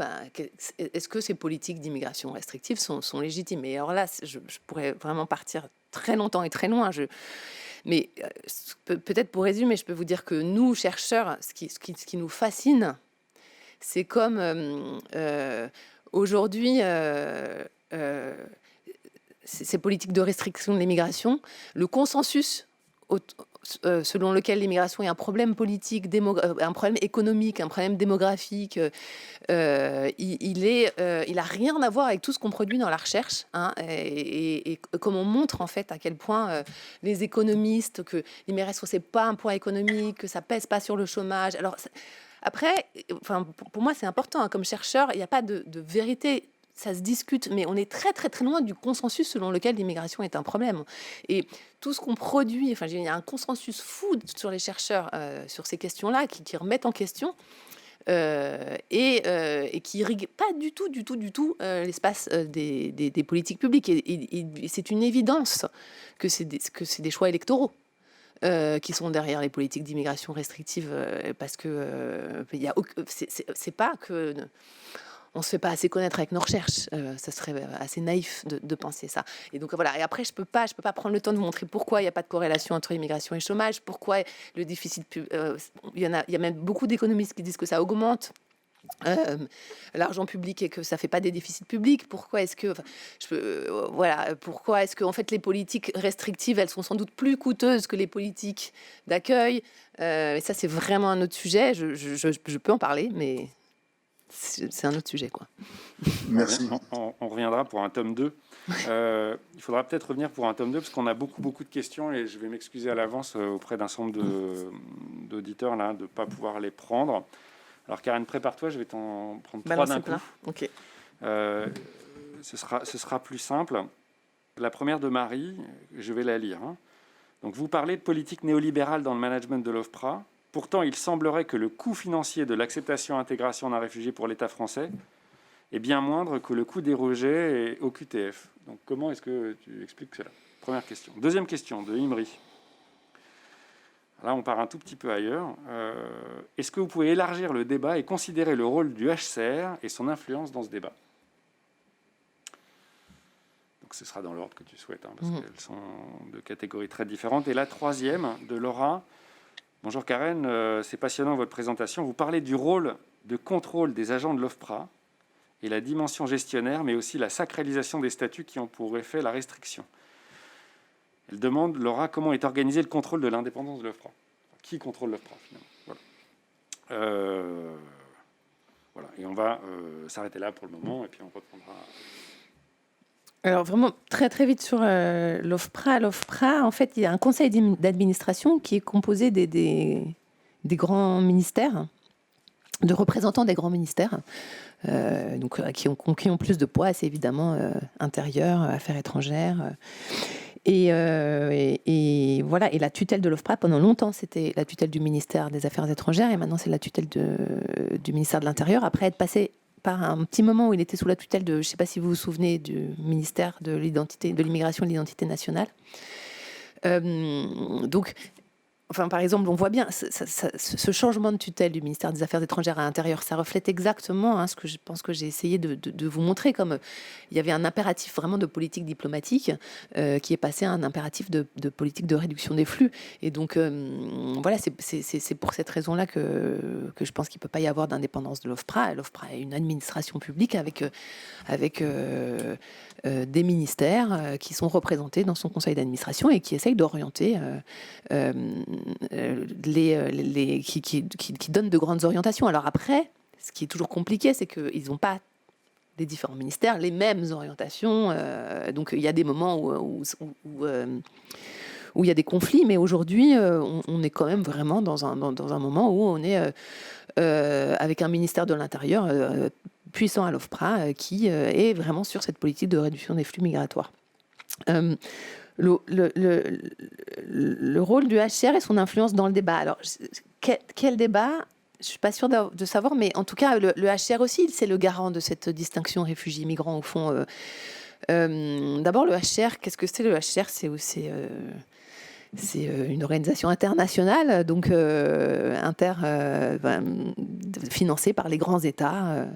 est-ce que ces politiques d'immigration restrictive sont légitimes? Et alors là, je pourrais vraiment partir très longtemps et très loin. Mais peut-être pour résumer, je peux vous dire que nous, chercheurs, ce qui nous fascine, c'est comme aujourd'hui, ces politiques de restriction de l'immigration, le consensus selon lequel l'immigration est un problème politique, un problème économique, un problème démographique, il a rien à voir avec tout ce qu'on produit dans la recherche, hein, et comme on montre en fait à quel point les économistes, que l'immigration c'est pas un poids économique, que ça pèse pas sur le chômage. Alors après, enfin, pour moi c'est important, hein, comme chercheur, il n'y a pas de vérité. Ça se discute, mais on est très très très loin du consensus selon lequel l'immigration est un problème. Et tout ce qu'on produit, enfin, il y a un consensus fou sur les chercheurs sur ces questions-là qui remettent en question et qui irriguent pas du tout l'espace des politiques publiques. Et c'est une évidence que c'est des choix électoraux. Qui sont derrière les politiques d'immigration restrictive, parce que c'est pas que on se fait pas assez connaître avec nos recherches. Ça serait assez naïf de penser ça. Et donc voilà. Et après, je peux pas prendre le temps de vous montrer pourquoi il n'y a pas de corrélation entre immigration et chômage, pourquoi le déficit. Il y a même beaucoup d'économistes qui disent que ça augmente l'argent public et que ça fait pas des déficits publics. Pourquoi est-ce que, pourquoi est-ce que en fait les politiques restrictives, elles sont sans doute plus coûteuses que les politiques d'accueil. Et ça, c'est vraiment un autre sujet. Je peux en parler, mais c'est un autre sujet, quoi. Merci. On reviendra pour un tome 2. Il faudra peut-être revenir pour un tome 2 parce qu'on a beaucoup de questions et je vais m'excuser à l'avance auprès d'un certain nombre d'auditeurs là, de ne pas pouvoir les prendre. Alors Karen, prépare-toi, je vais t'en prendre 3 d'un coup. Ok. Ce sera plus simple. La première de Marie, je vais la lire. Hein. Donc vous parlez de politique néolibérale dans le management de l'OFPRA. Pourtant, il semblerait que le coût financier de l'acceptation et intégration d'un réfugié pour l'État français est bien moindre que le coût des rejets au QTF. Donc, comment est-ce que tu expliques cela? Première question. Deuxième question de Imri. Là, on part un tout petit peu ailleurs. Est-ce que vous pouvez élargir le débat et considérer le rôle du HCR et son influence dans ce débat? Donc, ce sera dans l'ordre que tu souhaites, hein, parce qu'elles sont de catégories très différentes. Et la troisième, de Laura. Bonjour Karen, c'est passionnant votre présentation. Vous parlez du rôle de contrôle des agents de l'OFPRA et la dimension gestionnaire, mais aussi la sacralisation des statuts qui ont pour effet la restriction. Elle demande, Laura, comment est organisé le contrôle de l'indépendance de l'OFPRA? Qui contrôle l'OFPRA finalement? Voilà. Et on va s'arrêter là pour le moment et puis on reprendra. Alors vraiment très très vite sur l'OFPRA. L'OFPRA, en fait, il y a un conseil d'administration qui est composé des grands ministères, de représentants des grands ministères, donc qui ont plus de poids, c'est évidemment intérieur, affaires étrangères. Et voilà. Et la tutelle de l'OFPRA, pendant longtemps, c'était la tutelle du ministère des Affaires étrangères, et maintenant c'est la tutelle du ministère de l'Intérieur. Après être passé par un petit moment où il était sous la tutelle de, je ne sais pas si vous vous souvenez, du ministère de l'identité, de l'immigration et de l'identité nationale. Donc, enfin, par exemple, on voit bien ce changement de tutelle du ministère des Affaires étrangères à l'intérieur. Ça reflète exactement ce que je pense que j'ai essayé de vous montrer, comme il y avait un impératif vraiment de politique diplomatique qui est passé à un impératif de politique de réduction des flux. Et donc, voilà, c'est pour cette raison-là que je pense qu'il ne peut pas y avoir d'indépendance de l'OFPRA. L'OFPRA est une administration publique avec des ministères qui sont représentés dans son conseil d'administration et qui essayent d'orienter qui donnent de grandes orientations. Alors après, ce qui est toujours compliqué, c'est qu'ils n'ont pas, les différents ministères, les mêmes orientations. Donc il y a des moments où il y a des conflits, mais aujourd'hui, on est quand même vraiment dans un moment où on est avec un ministère de l'Intérieur puissant à l'OFPRA qui est vraiment sur cette politique de réduction des flux migratoires. Le rôle du HCR et son influence dans le débat. Alors, quel débat ? Je ne suis pas sûre de savoir, mais en tout cas, le HCR aussi, c'est le garant de cette distinction réfugiés-migrants, au fond. D'abord, le HCR, qu'est-ce que c'est le HCR ? C'est une organisation internationale, donc financée par les grands États.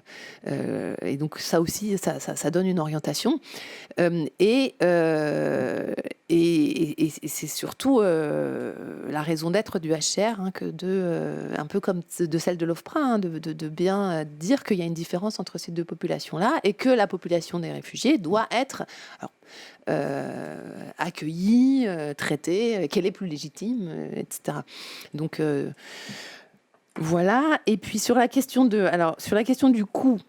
Et donc ça aussi, ça donne une orientation. Et c'est surtout la raison d'être du HCR, hein, un peu comme de celle de l'OFPRA, hein, de bien dire qu'il y a une différence entre ces deux populations-là et que la population des réfugiés doit être... Alors, accueillie, traitée, qu'elle est plus légitime, etc. Donc voilà. Et puis sur la question du coût,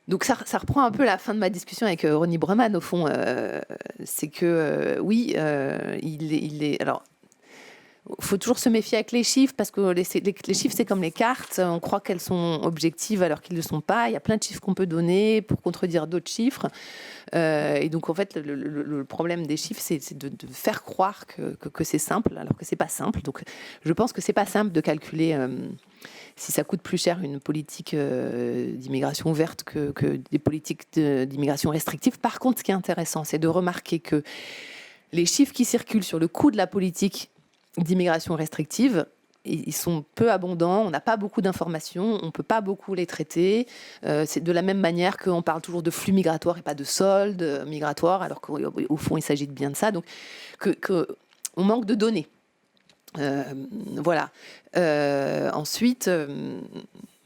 donc ça reprend un peu la fin de ma discussion avec Ronnie Breman au fond. C'est que oui, il est alors. Il faut toujours se méfier avec les chiffres parce que les chiffres, c'est comme les cartes. On croit qu'elles sont objectives alors qu'elles ne le sont pas. Il y a plein de chiffres qu'on peut donner pour contredire d'autres chiffres. Et donc, en fait, le problème des chiffres, c'est de faire croire que c'est simple alors que ce n'est pas simple. Donc, je pense que ce n'est pas simple de calculer si ça coûte plus cher une politique d'immigration ouverte que des politiques d'immigration restrictive. Par contre, ce qui est intéressant, c'est de remarquer que les chiffres qui circulent sur le coût de la politique d'immigration restrictive, ils sont peu abondants, on n'a pas beaucoup d'informations, on ne peut pas beaucoup les traiter. C'est de la même manière qu'on parle toujours de flux migratoires et pas de solde migratoire, alors qu'au fond, il s'agit bien de ça. Donc, on manque de données. Voilà. Ensuite,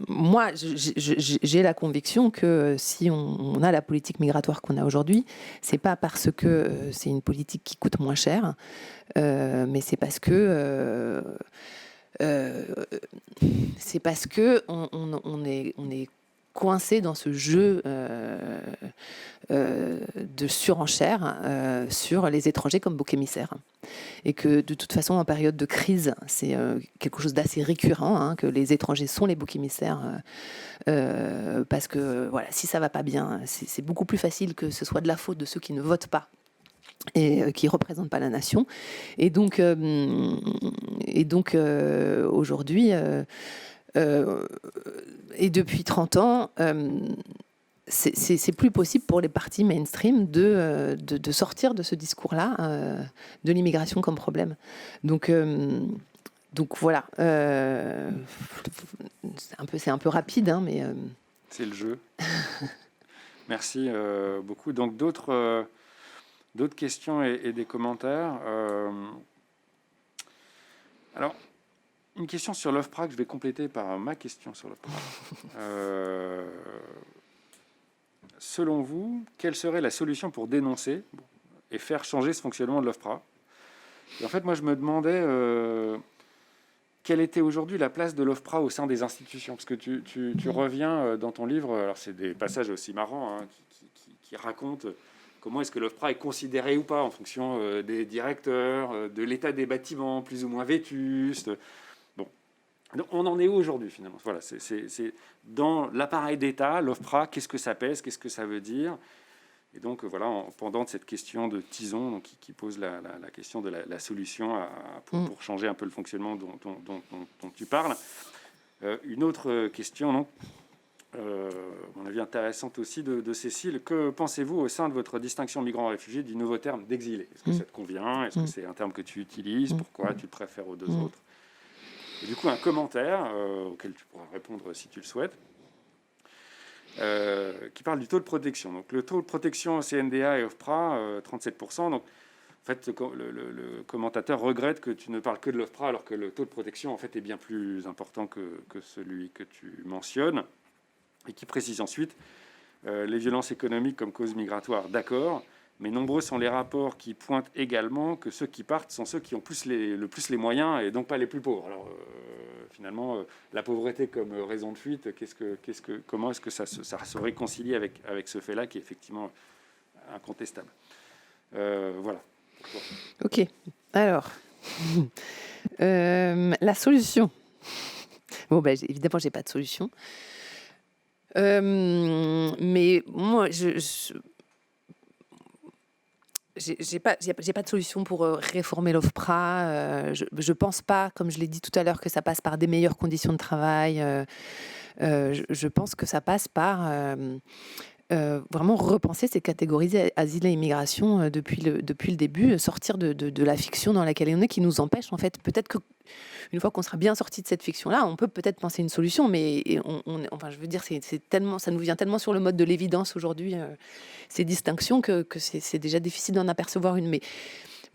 moi, j'ai la conviction que si on a la politique migratoire qu'on a aujourd'hui, c'est pas parce que c'est une politique qui coûte moins cher, mais c'est parce que on est coincé dans ce jeu de surenchère sur les étrangers comme bouc émissaire. Et que de toute façon, en période de crise, c'est quelque chose d'assez récurrent, hein, que les étrangers sont les boucs émissaires, parce que voilà, si ça va pas bien, c'est beaucoup plus facile que ce soit de la faute de ceux qui ne votent pas et qui ne représentent pas la nation. Et donc aujourd'hui, et depuis 30 ans, c'est plus possible pour les partis mainstream de sortir de ce discours-là, de l'immigration comme problème. Donc voilà. C'est un peu rapide, hein, mais... C'est le jeu. Merci beaucoup. Donc d'autres questions et des commentaires. Alors, une question sur l'OFPRA que je vais compléter par ma question sur l'OFPRA. Selon vous, quelle serait la solution pour dénoncer et faire changer ce fonctionnement de l'OFPRA ? Et en fait, moi, je me demandais quelle était aujourd'hui la place de l'OFPRA au sein des institutions. Parce que tu reviens dans ton livre, alors c'est des passages aussi marrants, hein, qui racontent comment est-ce que l'OFPRA est considéré ou pas en fonction des directeurs, de l'état des bâtiments plus ou moins vétustes. Bon, donc, on en est où aujourd'hui finalement ? Voilà, c'est dans l'appareil d'État, l'OFPRA, qu'est-ce que ça pèse, qu'est-ce que ça veut dire ? Et donc voilà, pendant cette question de Tison, donc, qui pose la question de la solution pour changer un peu le fonctionnement dont tu parles. Une autre question, non, à mon avis intéressante aussi, de Cécile. Que pensez-vous au sein de votre distinction migrants-réfugiés du nouveau terme d'exilé ? Est-ce que ça te convient ? Est-ce que c'est un terme que tu utilises ? Pourquoi tu le préfères aux deux autres ? Et du coup, un commentaire auquel tu pourras répondre si tu le souhaites. Qui parle du taux de protection. Donc, le taux de protection CNDA et OFPRA, 37%. Donc, en fait, le commentateur regrette que tu ne parles que de l'OFPRA, alors que le taux de protection, en fait, est bien plus important que celui que tu mentionnes. Et qui précise ensuite les violences économiques comme cause migratoire, d'accord, Mais nombreux sont les rapports qui pointent également que ceux qui partent sont ceux qui ont le plus les moyens et donc pas les plus pauvres. Alors finalement, la pauvreté comme raison de fuite, comment est-ce que ça se réconcilie avec ce fait-là qui est effectivement incontestable. Voilà. Ok, alors, la solution. Bon, ben, évidemment, j'ai pas de solution. Mais moi, j'ai pas de solution pour réformer l'OFPRA. Je pense pas, comme je l'ai dit tout à l'heure, que ça passe par des meilleures conditions de travail. Je pense que ça passe par vraiment repenser ces catégories asile et immigration depuis le début, sortir de la fiction dans laquelle on est, qui nous empêche en fait. Peut-être que une fois qu'on sera bien sorti de cette fiction-là, on peut peut-être penser une solution, mais enfin, je veux dire, c'est tellement, ça nous vient tellement sur le mode de l'évidence aujourd'hui, ces distinctions, que c'est déjà difficile d'en apercevoir une. Mais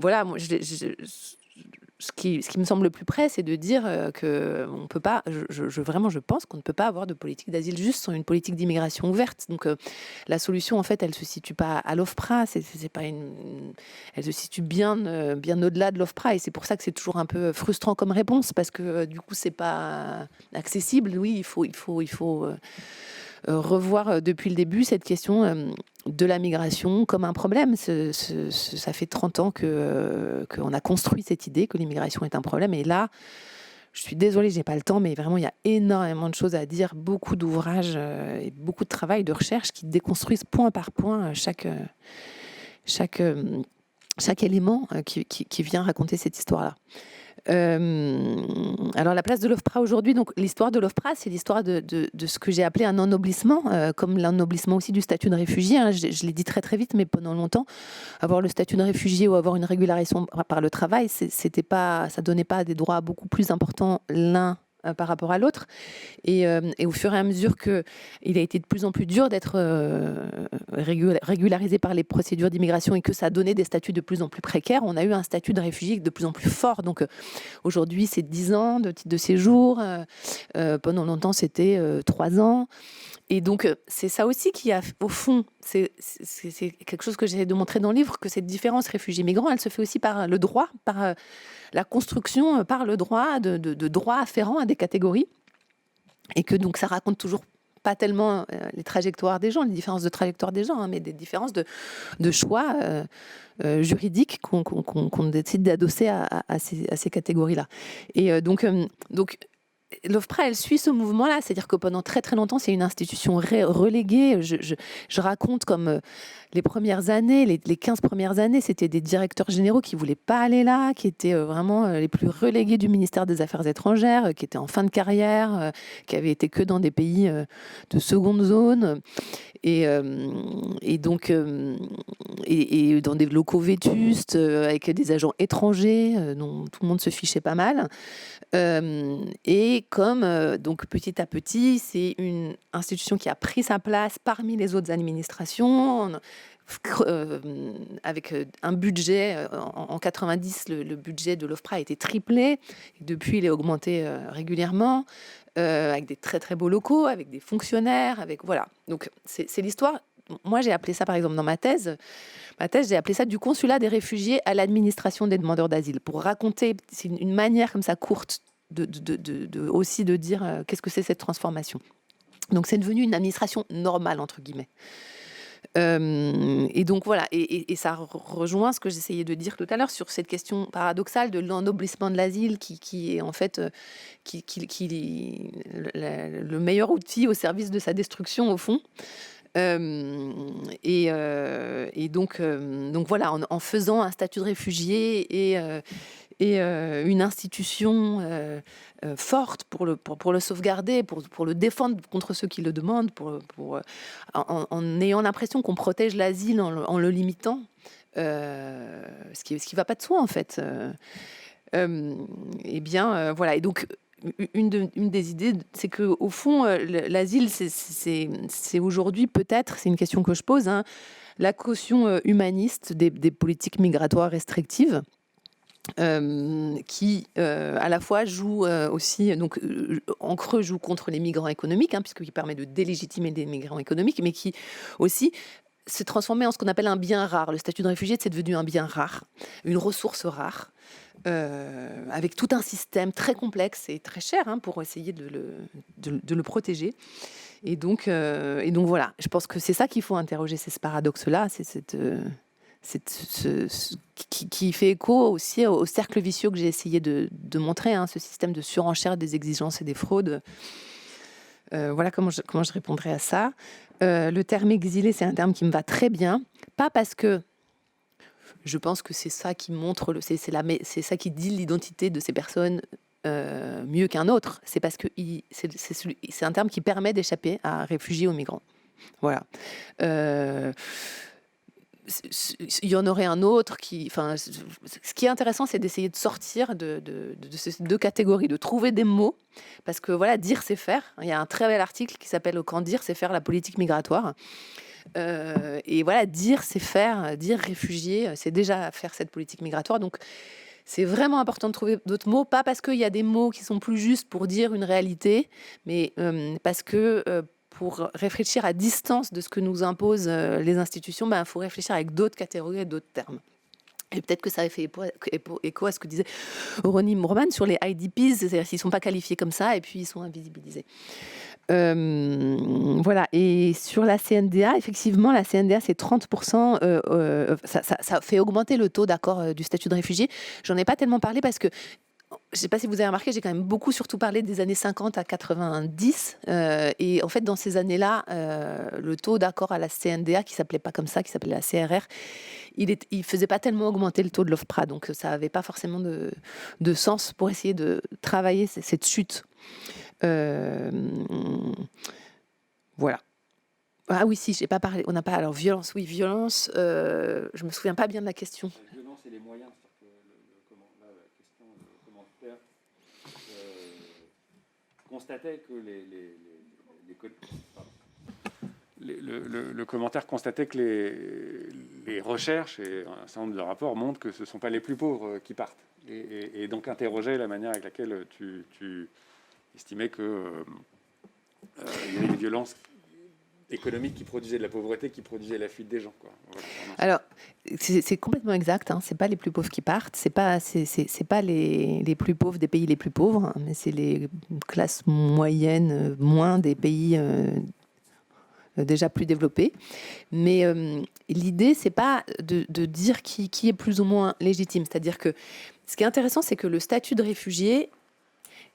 voilà, moi, ce qui me semble le plus près, c'est de dire que on peut pas. Vraiment, je pense qu'on ne peut pas avoir de politique d'asile juste sans une politique d'immigration ouverte. Donc, la solution, en fait, elle se situe pas à l'OFPRA. C'est pas elle se situe bien au-delà de l'OFPRA. Et c'est pour ça que c'est toujours un peu frustrant comme réponse, parce que du coup, c'est pas accessible. Oui, il faut revoir depuis le début cette question de la migration comme un problème. Ça fait 30 ans qu'on a construit cette idée que l'immigration est un problème. Et là, je suis désolée, j'ai pas le temps, mais vraiment, il y a énormément de choses à dire, beaucoup d'ouvrages et beaucoup de travail, de recherche qui déconstruisent point par point chaque élément qui vient raconter cette histoire-là. Alors la place de l'OFPRA aujourd'hui, donc l'histoire de l'OFPRA, c'est l'histoire de ce que j'ai appelé un ennoblissement, comme l'ennoblissement aussi du statut de réfugié. Hein. Je l'ai dit très très vite, mais pendant longtemps, avoir le statut de réfugié ou avoir une régularisation par le travail, ça donnait pas des droits beaucoup plus importants l'un par rapport à l'autre. Et au fur et à mesure qu'il a été de plus en plus dur d'être régularisé par les procédures d'immigration et que ça a donné des statuts de plus en plus précaires, on a eu un statut de réfugié de plus en plus fort. Donc aujourd'hui, c'est 10 ans de titre de séjour. Pendant longtemps, c'était 3 ans. Et donc, c'est ça aussi qui a, au fond, c'est quelque chose que j'essaie de montrer dans le livre, que cette différence réfugiés-migrants, elle se fait aussi par le droit, par la construction, par le droit, de droits afférents à des catégories. Et que donc, ça raconte toujours pas tellement les trajectoires des gens, les différences de trajectoire des gens, hein, mais des différences de choix juridiques qu'on décide d'adosser à ces catégories-là. Et donc l'OFPRA, elle suit ce mouvement-là, c'est-à-dire que pendant très très longtemps, c'est une institution reléguée. Je raconte comme les premières années, les 15 premières années, c'était des directeurs généraux qui ne voulaient pas aller là, qui étaient vraiment les plus relégués du ministère des Affaires étrangères, qui étaient en fin de carrière, qui avaient été que dans des pays de seconde zone, et donc dans des locaux vétustes, avec des agents étrangers dont tout le monde se fichait pas mal. Et comme donc petit à petit, c'est une institution qui a pris sa place parmi les autres administrations, avec un budget. En 90, le budget de l'OFPRA a été triplé. Et depuis, il est augmenté régulièrement, avec des très très beaux locaux, avec des fonctionnaires, avec voilà. Donc c'est l'histoire. Moi, j'ai appelé ça, par exemple, dans ma thèse, j'ai appelé ça du consulat des réfugiés à l'administration des demandeurs d'asile, pour raconter, c'est une manière comme ça courte aussi de dire qu'est-ce que c'est cette transformation. Donc, c'est devenu une administration normale, entre guillemets. Et donc, voilà, et ça rejoint ce que j'essayais de dire tout à l'heure sur cette question paradoxale de l'ennoblissement de l'asile qui est en fait le meilleur outil au service de sa destruction, au fond. Et donc voilà, en faisant un statut de réfugié et une institution forte pour le sauvegarder, pour le défendre contre ceux qui le demandent, en ayant l'impression qu'on protège l'asile en le limitant, ce qui va pas de soi en fait. Eh bien, voilà. Et donc, une des idées, c'est que au fond, l'asile, c'est aujourd'hui peut-être, c'est une question que je pose, hein, la caution humaniste des politiques migratoires restrictives. Qui à la fois joue aussi, donc en creux joue contre les migrants économiques, hein, puisqu'il permet de délégitimer des migrants économiques, mais qui aussi s'est transformé en ce qu'on appelle un bien rare. Le statut de réfugié, c'est devenu un bien rare, une ressource rare, avec tout un système très complexe et très cher pour essayer de le protéger. Et donc voilà, je pense que c'est ça qu'il faut interroger, c'est ce paradoxe-là, qui fait écho aussi au cercle vicieux que j'ai essayé de montrer, ce système de surenchère des exigences et des fraudes. Voilà comment je répondrais à ça. Le terme exilé, c'est un terme qui me va très bien, pas parce que je pense que c'est ça qui montre, c'est ça qui dit l'identité de ces personnes mieux qu'un autre. C'est parce que c'est un terme qui permet d'échapper à réfugiés ou migrants. Voilà. Il y en aurait un autre ce qui est intéressant, c'est d'essayer de sortir de ces deux catégories, de trouver des mots, parce que voilà, dire c'est faire. Il y a un très bel article qui s'appelle Quand dire c'est faire la politique migratoire. Et voilà, dire c'est faire, dire réfugié, c'est déjà faire cette politique migratoire. Donc c'est vraiment important de trouver d'autres mots, pas parce qu'il y a des mots qui sont plus justes pour dire une réalité, mais parce que pour réfléchir à distance de ce que nous imposent les institutions, il faut réfléchir avec d'autres catégories et d'autres termes. Et peut-être que ça a fait écho à ce que disait Ronnie Moorman sur les IDPs, c'est-à-dire qu'ils ne sont pas qualifiés comme ça et puis ils sont invisibilisés. Voilà. Et sur la CNDA, effectivement, la CNDA, c'est 30%. Ça fait augmenter le taux d'accord du statut de réfugié. J'en ai pas tellement parlé parce que je ne sais pas si vous avez remarqué, j'ai quand même beaucoup surtout parlé des années 50 à 90. Et en fait, dans ces années-là, le taux d'accord à la CNDA, qui ne s'appelait pas comme ça, qui s'appelait la CRR, il ne faisait pas tellement augmenter le taux de l'OFPRA. Donc, ça n'avait pas forcément de sens pour essayer de travailler cette chute. Voilà. Ah oui, si, j'ai pas parlé. On n'a pas. Alors, violence, oui, violence. Je me souviens pas bien de la question. La violence et les moyens. Constatait que le commentaire constatait que les recherches et un certain nombre de rapports montrent que ce ne sont pas les plus pauvres qui partent. Et donc interrogeait la manière avec laquelle tu estimais qu'il y avait une violence économique qui produisait de la pauvreté, qui produisait la fuite des gens, quoi. Voilà. Alors, c'est complètement exact. C'est pas les plus pauvres qui partent. C'est pas les plus pauvres des pays les plus pauvres, mais c'est les classes moyennes, moins des pays déjà plus développés. Mais l'idée, c'est pas de dire qui est plus ou moins légitime. C'est-à-dire que ce qui est intéressant, c'est que le statut de réfugié,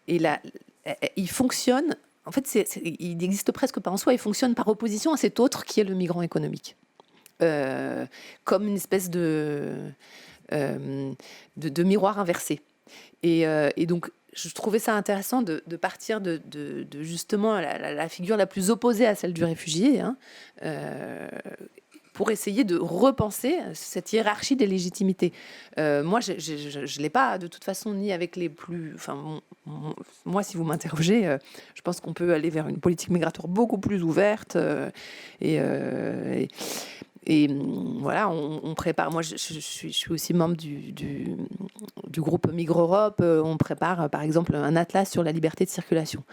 il fonctionne. En fait, il n'existe presque pas en soi. Il fonctionne par opposition à cet autre qui est le migrant économique. Comme une espèce de miroir inversé. Et donc, je trouvais ça intéressant de partir de justement la figure la plus opposée à celle du réfugié, pour essayer de repenser cette hiérarchie des légitimités. Moi, je ne l'ai pas de toute façon ni avec les plus... Enfin, moi, si vous m'interrogez, je pense qu'on peut aller vers une politique migratoire beaucoup plus ouverte. Et voilà, on prépare. Moi, je suis aussi membre du groupe Migre-Europe. On prépare, par exemple, un atlas sur la liberté de circulation.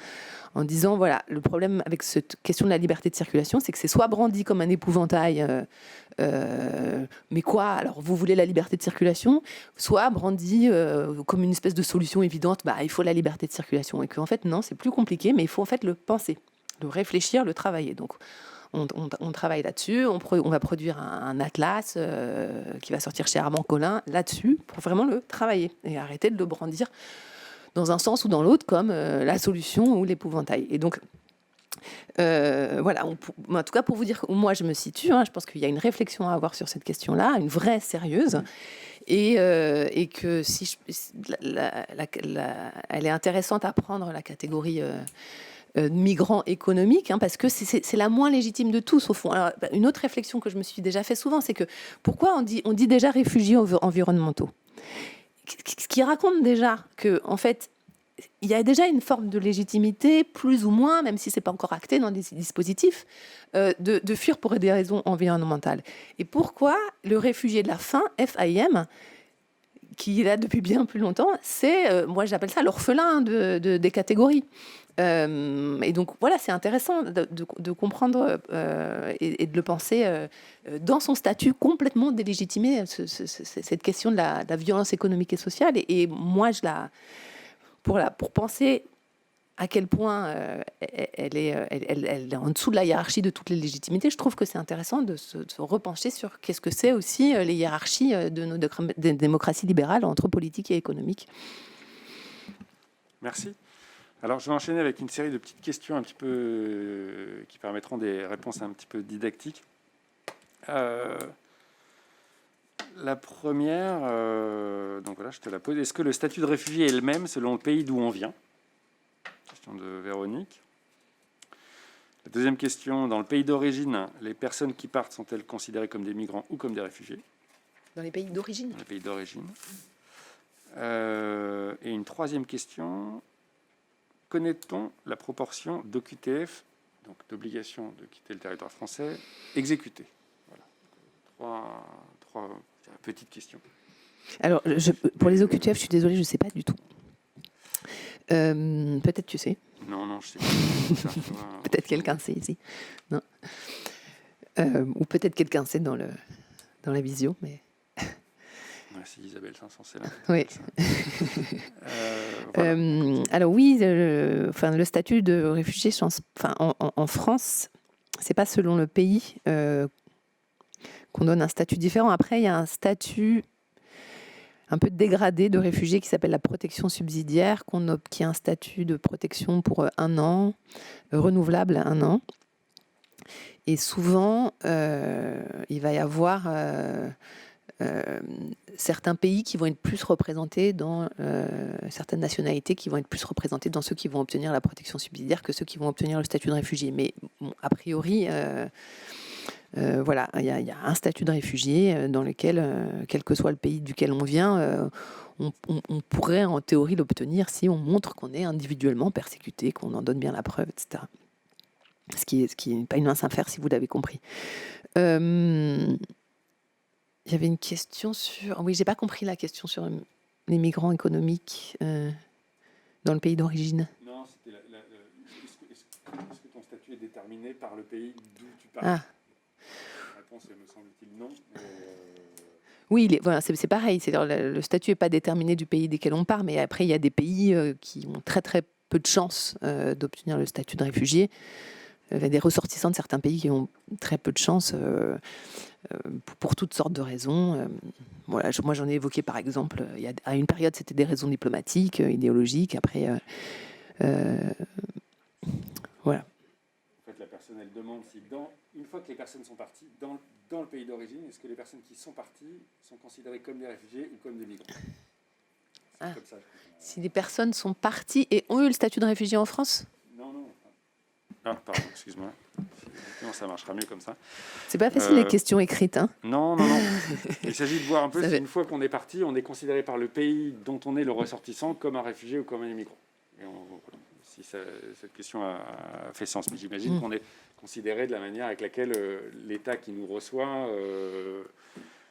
En disant, voilà, le problème avec cette question de la liberté de circulation, c'est que c'est soit brandi comme un épouvantail, mais quoi, alors vous voulez la liberté de circulation, soit brandi comme une espèce de solution évidente, il faut la liberté de circulation. Et qu'en fait, non, c'est plus compliqué, mais il faut en fait le penser, le réfléchir, le travailler. Donc, on travaille là-dessus, on va produire un atlas qui va sortir chez Armand Collin là-dessus pour vraiment le travailler et arrêter de le brandir dans un sens ou dans l'autre comme la solution ou l'épouvantail. Et donc, voilà, en tout cas pour vous dire où moi je me situe, je pense qu'il y a une réflexion à avoir sur cette question-là, une vraie sérieuse, et que elle est intéressante à prendre la catégorie migrants économiques, parce que c'est la moins légitime de tous au fond. Alors, une autre réflexion que je me suis déjà fait souvent, c'est que pourquoi on dit déjà réfugiés environnementaux, ce qui raconte déjà que en fait il y a déjà une forme de légitimité plus ou moins, même si c'est pas encore acté dans des dispositifs, de fuir pour des raisons environnementales. Et pourquoi le réfugié de la faim, FAIM, qui est là depuis bien plus longtemps, c'est, moi j'appelle ça l'orphelin des catégories. Et donc voilà, c'est intéressant de comprendre et de le penser dans son statut complètement délégitimé, cette question de la violence économique et sociale. Et moi, pour penser à quel point elle est en dessous de la hiérarchie de toutes les légitimités, je trouve que c'est intéressant de se repencher sur qu'est-ce que c'est aussi les hiérarchies de nos démocraties libérales entre politique et économique. Merci. Alors, je vais enchaîner avec une série de petites questions un petit peu qui permettront des réponses un petit peu didactiques. La première, donc voilà, je te la pose. Est-ce que le statut de réfugié est le même selon le pays d'où on vient? Question de Véronique. La deuxième question, dans le pays d'origine, les personnes qui partent sont-elles considérées comme des migrants ou comme des réfugiés? Dans les pays d'origine? Dans les pays d'origine. Et une troisième question, connaît-on la proportion d'OQTF, donc d'obligation de quitter le territoire français, exécutée? Voilà. Trois petites questions. Alors, pour les OQTF, je suis désolée, je ne sais pas du tout. Peut-être tu sais. Non, je sais pas. Peut-être quelqu'un sait ici. Non. Ou peut-être quelqu'un sait dans la visio, mais... Merci Isabelle Sanson, c'est là. Oui. Voilà. Alors oui, le statut de réfugié, en France, c'est pas selon le pays qu'on donne un statut différent. Après, il y a un statut un peu dégradé de réfugié qui s'appelle la protection subsidiaire, qui est un statut de protection pour 1 an, renouvelable à 1 an. Et souvent, il va y avoir certains pays qui vont être plus représentés certaines nationalités qui vont être plus représentées dans ceux qui vont obtenir la protection subsidiaire que ceux qui vont obtenir le statut de réfugié. Mais bon, a priori, voilà, il y a un statut de réfugié dans lequel, quel que soit le pays duquel on vient, on pourrait en théorie l'obtenir si on montre qu'on est individuellement persécuté, qu'on en donne bien la preuve, etc. Ce qui n'est pas une mince affaire, si vous l'avez compris. Il y avait une question sur... Oui, j'ai pas compris la question sur les migrants économiques dans le pays d'origine. Non, c'était est-ce que ton statut est déterminé par le pays d'où tu pars? Ah. La réponse, me semble-t-il, non. Oui, voilà, c'est pareil. Le statut n'est pas déterminé du pays desquels on part, mais après, il y a des pays qui ont très, très peu de chances d'obtenir le statut de réfugié. Il y a des ressortissants de certains pays qui ont très peu de chances pour toutes sortes de raisons. Voilà, moi, j'en ai évoqué, par exemple, à une période, c'était des raisons diplomatiques, idéologiques. Après, voilà. En fait, la personne, elle demande si, une fois que les personnes sont parties, dans le pays d'origine, est-ce que les personnes qui sont parties sont considérées comme des réfugiés ou comme des migrants? Ah. Comme ça, si les personnes sont parties et ont eu le statut de réfugié en France? Non. Ah, pardon, excuse-moi. Non, ça marchera mieux comme ça. C'est pas facile les questions écrites, hein? Non. Il s'agit de voir un peu si une fois qu'on est parti, on est considéré par le pays dont on est le ressortissant comme un réfugié ou comme un immigrant. Et si cette question a fait sens, mais j'imagine qu'on est considéré de la manière avec laquelle l'État qui nous reçoit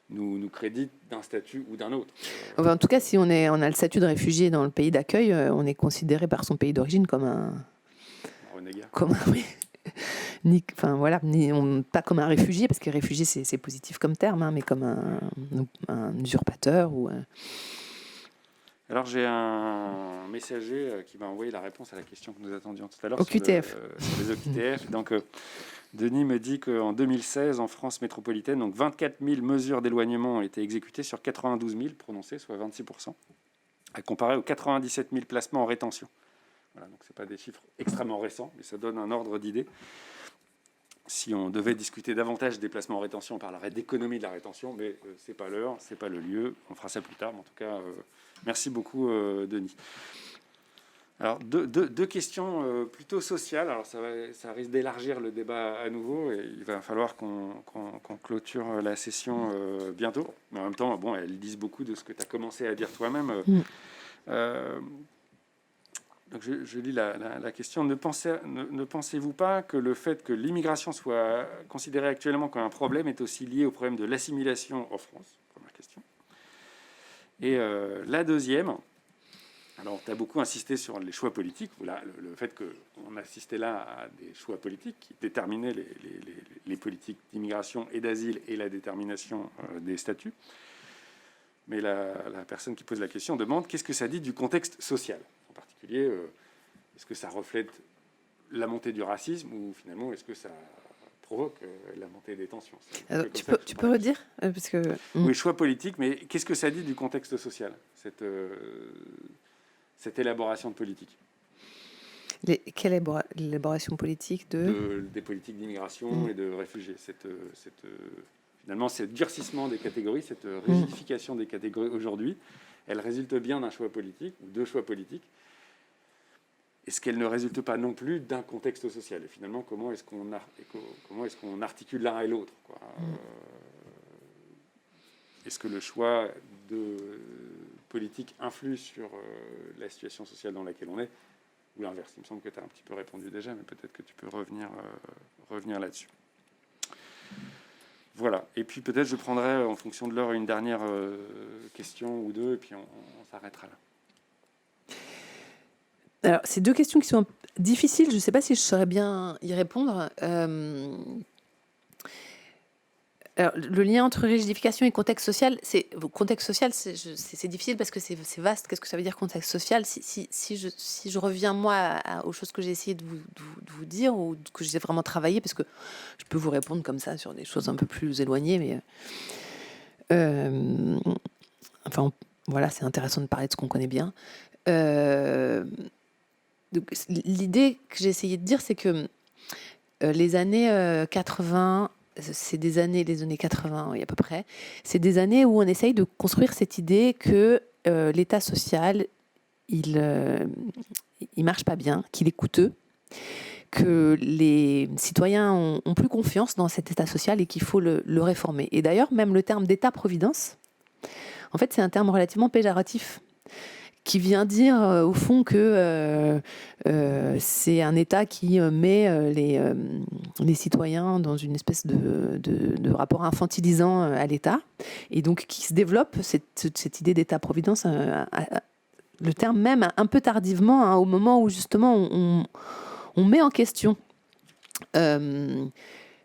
nous crédite d'un statut ou d'un autre. Enfin, en tout cas, si on a le statut de réfugié dans le pays d'accueil, on est considéré par son pays d'origine comme un renégat. Pas comme un réfugié, parce que réfugié c'est positif comme terme, hein, mais comme un usurpateur ou. Alors j'ai un messager qui m'a envoyé la réponse à la question que nous attendions tout à l'heure OQTF. Sur les OQTF. Donc Denis me dit qu'en 2016, en France métropolitaine, donc 24 000 mesures d'éloignement ont été exécutées sur 92 000 prononcées, soit 26%, à comparer aux 97 000 placements en rétention. Voilà, donc ce n'est pas des chiffres extrêmement récents, mais ça donne un ordre d'idée. Si on devait discuter davantage des placements en rétention, on parlerait d'économie de la rétention, mais ce n'est pas l'heure, ce n'est pas le lieu. On fera ça plus tard, mais en tout cas, merci beaucoup, Denis. Alors, deux questions plutôt sociales. Alors, ça risque d'élargir le débat à nouveau, et il va falloir qu'on clôture la session bientôt. Mais en même temps, bon, elles disent beaucoup de ce que tu as commencé à dire toi-même. Donc je lis la question. Ne pensez-vous pas que le fait que l'immigration soit considérée actuellement comme un problème est aussi lié au problème de l'assimilation en France? Première question. Et la deuxième, Alors, tu as beaucoup insisté sur les choix politiques, ou là, le fait qu'on assistait là à des choix politiques qui déterminaient les politiques d'immigration et d'asile et la détermination des statuts. Mais la personne qui pose la question demande qu'est-ce que ça dit du contexte social. En particulier, est-ce que ça reflète la montée du racisme ou finalement est-ce que ça provoque la montée des tensions? Alors, tu peux redire parce que... Oui, choix politique, mais qu'est-ce que ça dit du contexte social, cette élaboration de politique? Quelle élaboration politique des politiques d'immigration et de réfugiés. Finalement, ce durcissement des catégories, cette rigidification des catégories aujourd'hui, elle résulte bien d'un choix politique ou de choix politiques. Est-ce qu'elle ne résulte pas non plus d'un contexte social? Et finalement, comment est-ce qu'on articule l'un et l'autre, quoi? Est-ce que le choix de politique influe sur la situation sociale dans laquelle on est, ou l'inverse? Il me semble que tu as un petit peu répondu déjà, mais peut-être que tu peux revenir là-dessus. Voilà. Et puis peut-être je prendrai, en fonction de l'heure, une dernière question ou deux, et puis on s'arrêtera là. Alors, c'est deux questions qui sont difficiles. Je ne sais pas si je saurais bien y répondre. Alors, le lien entre rigidification et contexte social, c'est difficile parce que c'est vaste. Qu'est-ce que ça veut dire contexte social? Si je reviens, moi, aux choses que j'ai essayé de vous dire ou que j'ai vraiment travaillé, parce que je peux vous répondre comme ça sur des choses un peu plus éloignées, mais... voilà, c'est intéressant de parler de ce qu'on connaît bien. Donc, l'idée que j'ai essayé de dire, c'est que les années 80... C'est les années 80, oui, à peu près. C'est des années où on essaye de construire cette idée que l'État social, il marche pas bien, qu'il est coûteux, que les citoyens ont plus confiance dans cet État social et qu'il faut le réformer. Et d'ailleurs, même le terme d'État-providence, en fait, c'est un terme relativement péjoratif, qui vient dire au fond que c'est un État qui met les citoyens dans une espèce de rapport infantilisant à l'État, et donc qui se développe cette idée d'État-providence, le terme même un peu tardivement, hein, au moment où justement on met en question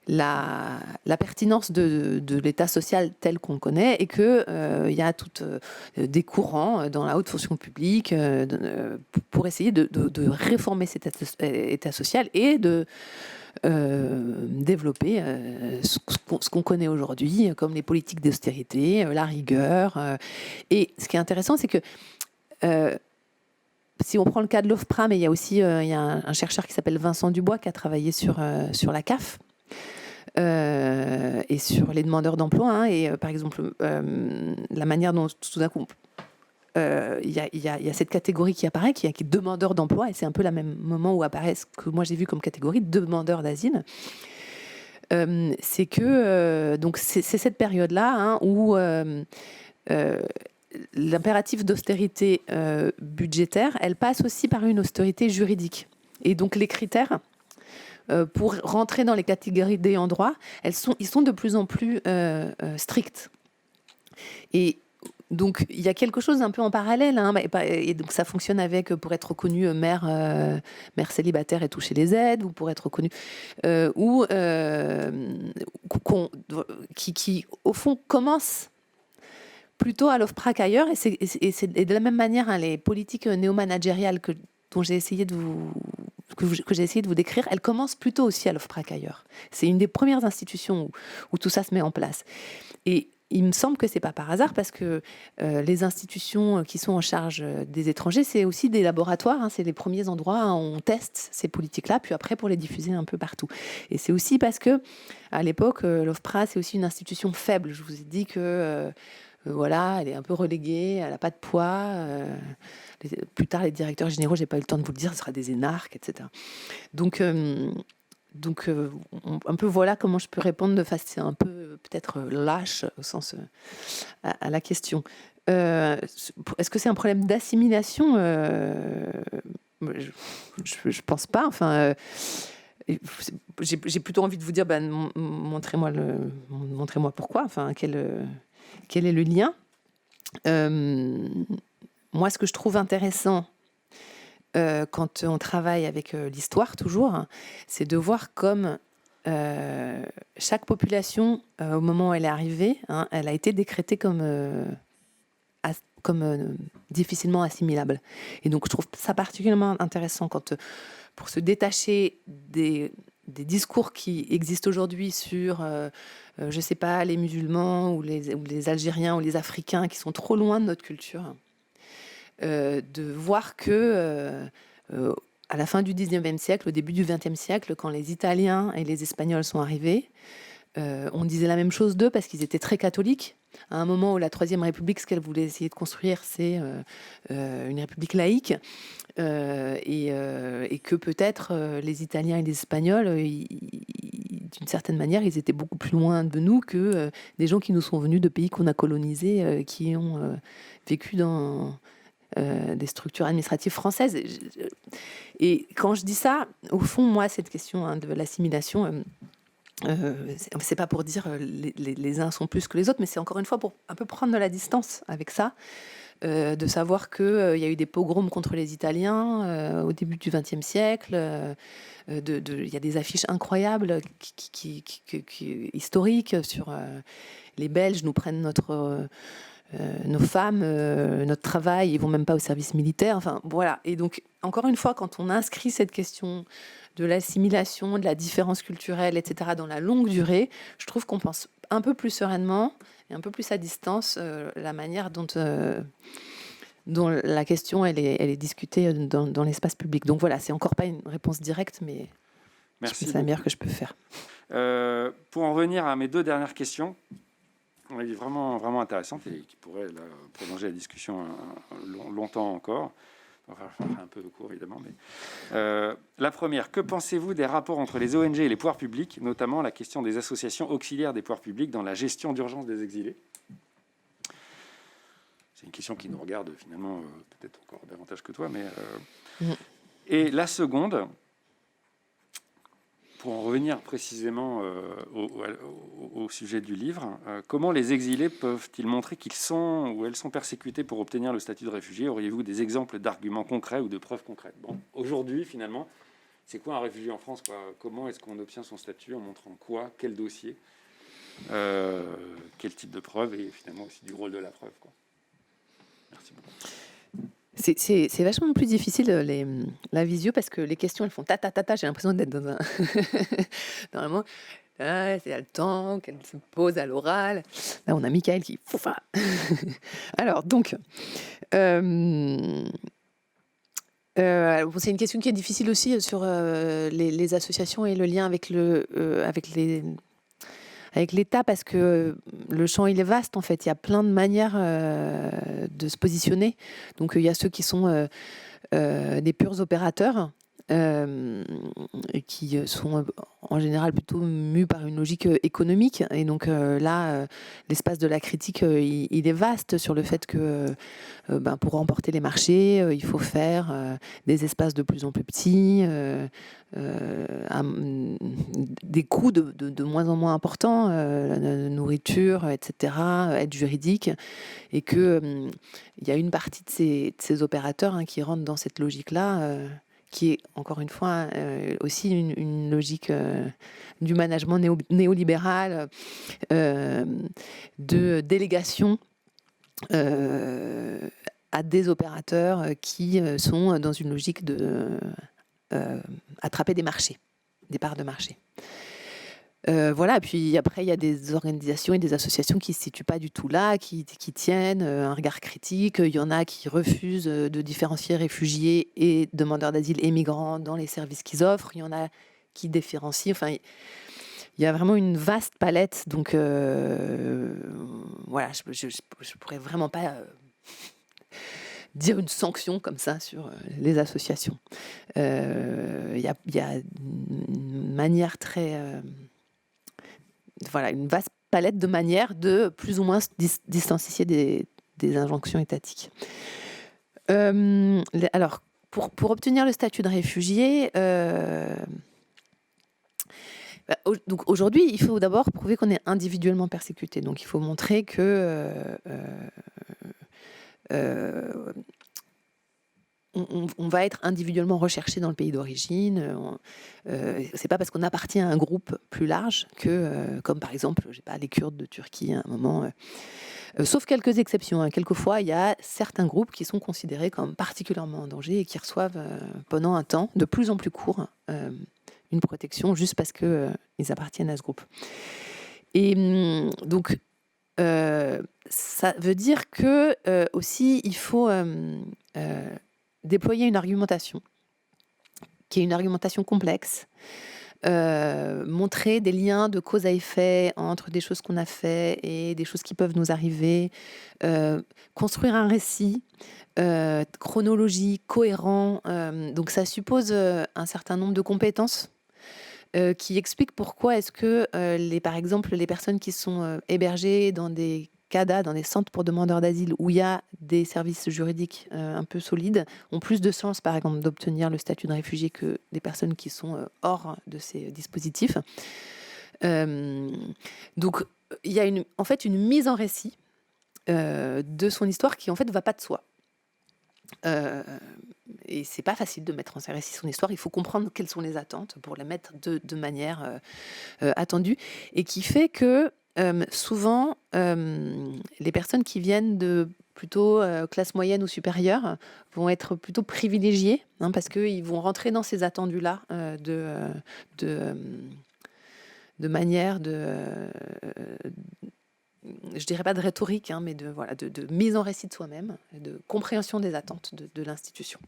la pertinence de l'État social tel qu'on le connaît, et qu'il y a des courants dans la haute fonction publique pour essayer de réformer cet État social et de développer ce qu'on connaît aujourd'hui, comme les politiques d'austérité, la rigueur. Et ce qui est intéressant, c'est que si on prend le cas de l'OFPRA, mais il y a aussi il y a un chercheur qui s'appelle Vincent Dubois qui a travaillé sur la CAF, et sur les demandeurs d'emploi, hein, et par exemple la manière dont tout d'un coup il y a cette catégorie qui apparaît, qui est demandeur d'emploi, et c'est un peu le même moment où apparaît ce que moi j'ai vu comme catégorie demandeur d'asile. C'est que donc c'est cette période-là, hein, où l'impératif d'austérité budgétaire, elle passe aussi par une austérité juridique, et donc les critères pour rentrer dans les catégories d'ayants droit, ils sont de plus en plus stricts. Et donc, il y a quelque chose un peu en parallèle, hein, et donc ça fonctionne avec, pour être reconnu mère célibataire et toucher les aides, ou pour être reconnu, qui, au fond, commence plutôt à l'OFPRA qu'ailleurs, et de la même manière, hein, les politiques néo-managériales dont j'ai essayé de que j'ai essayé de vous décrire, elles commencent plutôt aussi à l'OFPRA qu'ailleurs. C'est une des premières institutions où tout ça se met en place. Et il me semble que c'est pas par hasard, parce que les institutions qui sont en charge des étrangers, c'est aussi des laboratoires, hein, c'est les premiers endroits où on teste ces politiques-là, puis après pour les diffuser un peu partout. Et c'est aussi parce que, à l'époque, l'OFPRA, c'est aussi une institution faible. Je vous ai dit que voilà, elle est un peu reléguée, elle n'a pas de poids. Plus tard, les directeurs généraux, j'ai pas eu le temps de vous le dire, ce sera des énarques, etc. Donc, un peu voilà comment je peux répondre de façon un peu peut-être lâche au sens à la question. Est-ce que c'est un problème d'assimilation? Je pense pas. Enfin, j'ai plutôt envie de vous dire, montrez-moi pourquoi. Enfin, quel est le lien? moi, ce que je trouve intéressant quand on travaille avec l'histoire, toujours, hein, c'est de voir comme chaque population, au moment où elle est arrivée, hein, elle a été décrétée comme difficilement assimilable. Et donc, je trouve ça particulièrement intéressant pour se détacher des discours qui existent aujourd'hui sur, je ne sais pas, les musulmans ou les Algériens ou les Africains qui sont trop loin de notre culture, de voir que à la fin du 19e siècle, au début du 20e siècle, quand les Italiens et les Espagnols sont arrivés, on disait la même chose d'eux parce qu'ils étaient très catholiques. À un moment où la Troisième République, ce qu'elle voulait essayer de construire, c'est une république laïque, et que peut-être les Italiens et les Espagnols, d'une certaine manière, ils étaient beaucoup plus loin de nous que des gens qui nous sont venus de pays qu'on a colonisés, qui ont vécu dans des structures administratives françaises. Et quand je dis ça, au fond, moi, cette question de l'assimilation... c'est pas pour dire les uns sont plus que les autres, mais c'est encore une fois pour un peu prendre de la distance avec ça, de savoir qu'il y a eu des pogroms contre les Italiens au début du XXe siècle. Il y a des affiches incroyables historiques sur les Belges nous prennent nos femmes, notre travail, ils vont même pas au service militaire. Enfin, voilà. Et donc, encore une fois, quand on inscrit cette question de l'assimilation, de la différence culturelle, etc., dans la longue durée, je trouve qu'on pense un peu plus sereinement et un peu plus à distance la manière dont la question elle est discutée dans l'espace public. Donc voilà, c'est encore pas une réponse directe, mais Merci. C'est la meilleure que je peux faire. Pour en revenir à mes deux dernières questions, elle est vraiment, vraiment intéressante et qui pourrait prolonger la discussion longtemps encore. Enfin, un peu court, évidemment. Mais, la première, que pensez-vous des rapports entre les ONG et les pouvoirs publics, notamment la question des associations auxiliaires des pouvoirs publics dans la gestion d'urgence des exilés? C'est une question qui nous regarde finalement peut-être encore davantage que toi. Mais, Et la seconde, pour en revenir précisément au sujet du livre, comment les exilés peuvent-ils montrer qu'ils sont ou elles sont persécutés pour obtenir le statut de réfugié? Auriez-vous des exemples d'arguments concrets ou de preuves concrètes? Bon, aujourd'hui, finalement, c'est quoi un réfugié en France, quoi? Comment est-ce qu'on obtient son statut? En montrant quoi? Quel dossier? Quel type de preuve? Et finalement aussi du rôle de la preuve, quoi. Merci beaucoup. C'est vachement plus difficile la visio parce que les questions elles font ta. J'ai l'impression d'être dans un normalement c'est le temps qu'elle se pose à l'oral. Là on a Michael qui alors donc bon, c'est une question qui est difficile aussi sur les associations et le lien avec l'État, parce que le champ, il est vaste, en fait. Il y a plein de manières de se positionner. Donc, il y a ceux qui sont des purs opérateurs, qui sont en général plutôt mus par une logique économique. Et donc là, l'espace de la critique, il est vaste sur le fait que pour remporter les marchés, il faut faire des espaces de plus en plus petits, des coûts de moins en moins importants, nourriture, etc., aide juridique, et qu'il y a une partie de ces opérateurs qui rentrent dans cette logique-là, qui est, encore une fois, aussi une logique du management néolibéral, de délégation à des opérateurs qui sont dans une logique de attraper des marchés, des parts de marché. Voilà, puis après, il y a des organisations et des associations qui ne se situent pas du tout là, qui tiennent un regard critique. Il y en a qui refusent de différencier réfugiés et demandeurs d'asile et migrants dans les services qu'ils offrent. Il y en a qui différencient. Enfin, il y a vraiment une vaste palette. Donc, voilà, je ne pourrais vraiment pas dire une sanction comme ça sur les associations. Il y a une manière très... voilà, une vaste palette de manières de plus ou moins se distancier des injonctions étatiques. Alors, pour obtenir le statut de réfugié, donc aujourd'hui, il faut d'abord prouver qu'on est individuellement persécuté. Donc, il faut montrer que on va être individuellement recherché dans le pays d'origine. C'est pas parce qu'on appartient à un groupe plus large que, comme par exemple, je sais pas, les Kurdes de Turquie à un moment. Sauf quelques exceptions, hein. Quelquefois, il y a certains groupes qui sont considérés comme particulièrement en danger et qui reçoivent pendant un temps de plus en plus court une protection juste parce que ils appartiennent à ce groupe. Et donc, ça veut dire que aussi il faut déployer une argumentation qui est une argumentation complexe, montrer des liens de cause à effet entre des choses qu'on a fait et des choses qui peuvent nous arriver, construire un récit chronologique, cohérent. Donc ça suppose un certain nombre de compétences qui expliquent pourquoi est-ce que, par exemple, les personnes qui sont hébergées dans des CADA, dans des centres pour demandeurs d'asile, où il y a des services juridiques un peu solides, ont plus de chances, par exemple, d'obtenir le statut de réfugié que des personnes qui sont hors de ces dispositifs. Donc, il y a en fait une mise en récit de son histoire qui, en fait, ne va pas de soi. Et c'est pas facile de mettre en récit son histoire. Il faut comprendre quelles sont les attentes pour les mettre de manière attendue, et qui fait que souvent les personnes qui viennent de plutôt classe moyenne ou supérieure vont être plutôt privilégiées, hein, parce qu'ils vont rentrer dans ces attendus-là de manière je dirais pas de rhétorique, hein, mais de mise en récit de soi-même, de compréhension des attentes de l'institution.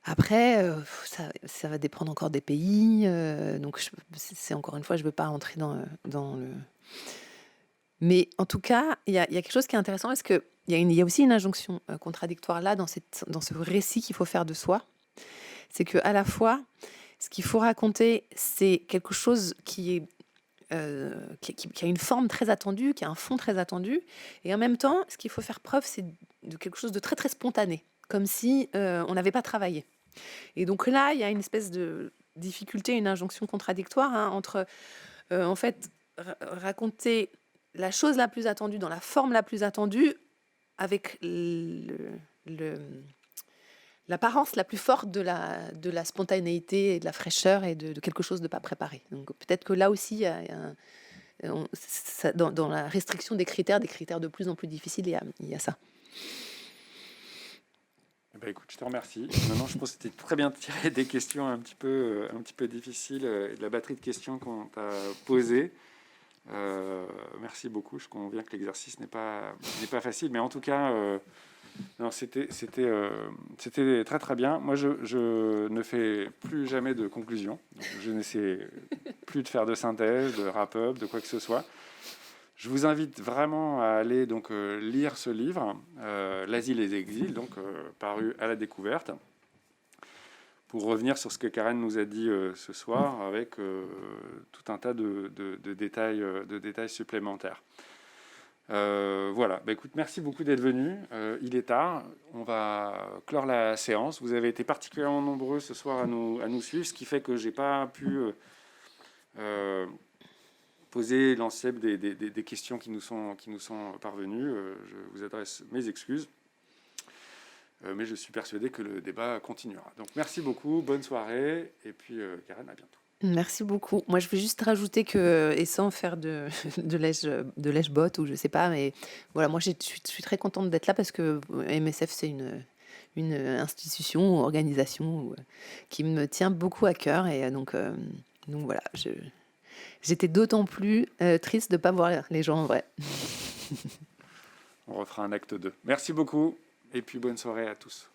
Après, ça va dépendre encore des pays. Donc, c'est encore une fois, je ne veux pas rentrer dans le... Mais en tout cas, il y a quelque chose qui est intéressant, parce qu'il y a aussi une injonction contradictoire là, dans ce récit qu'il faut faire de soi. C'est qu'à la fois, ce qu'il faut raconter, c'est quelque chose qui a une forme très attendue, qui a un fond très attendu. Et en même temps, ce qu'il faut faire preuve, c'est de quelque chose de très, très spontané, comme si on n'avait pas travaillé. Et donc là, il y a une espèce de difficulté, une injonction contradictoire, hein, entre, en fait, raconter la chose la plus attendue dans la forme la plus attendue, avec l'apparence la plus forte de la spontanéité et de la fraîcheur et de quelque chose de pas préparé. Donc peut-être que là aussi, il y a dans la restriction des critères de plus en plus difficiles, il y a ça. Écoute, je te remercie. Maintenant, je pense que c'était très bien de tirer des questions un petit peu difficiles et de la batterie de questions qu'on t'a posées. Merci beaucoup. Je conviens que l'exercice n'est pas facile, mais en tout cas, non, c'était très très bien. Moi, je ne fais plus jamais de conclusion. Je n'essaie plus de faire de synthèse, de wrap-up, de quoi que ce soit. Je vous invite vraiment à aller lire ce livre, L'Asile et les exils, paru à la Découverte, pour revenir sur ce que Karen nous a dit ce soir, avec tout un tas de détails supplémentaires. Voilà. Écoute, merci beaucoup d'être venu. Il est tard. On va clore la séance. Vous avez été particulièrement nombreux ce soir à nous suivre, ce qui fait que j'ai pas pu poser l'ensemble des questions qui nous sont parvenues. Je vous adresse mes excuses. Mais je suis persuadé que le débat continuera. Donc merci beaucoup, bonne soirée, et puis Karen, à bientôt. Merci beaucoup. Moi, je veux juste rajouter que, et sans faire de lèche-botte ou je sais pas, mais voilà, moi, je suis très contente d'être là, parce que MSF, c'est une institution ou organisation qui me tient beaucoup à cœur, et donc voilà, j'étais d'autant plus triste de ne pas voir les gens en vrai. On refera un acte 2. Merci beaucoup, et puis bonne soirée à tous.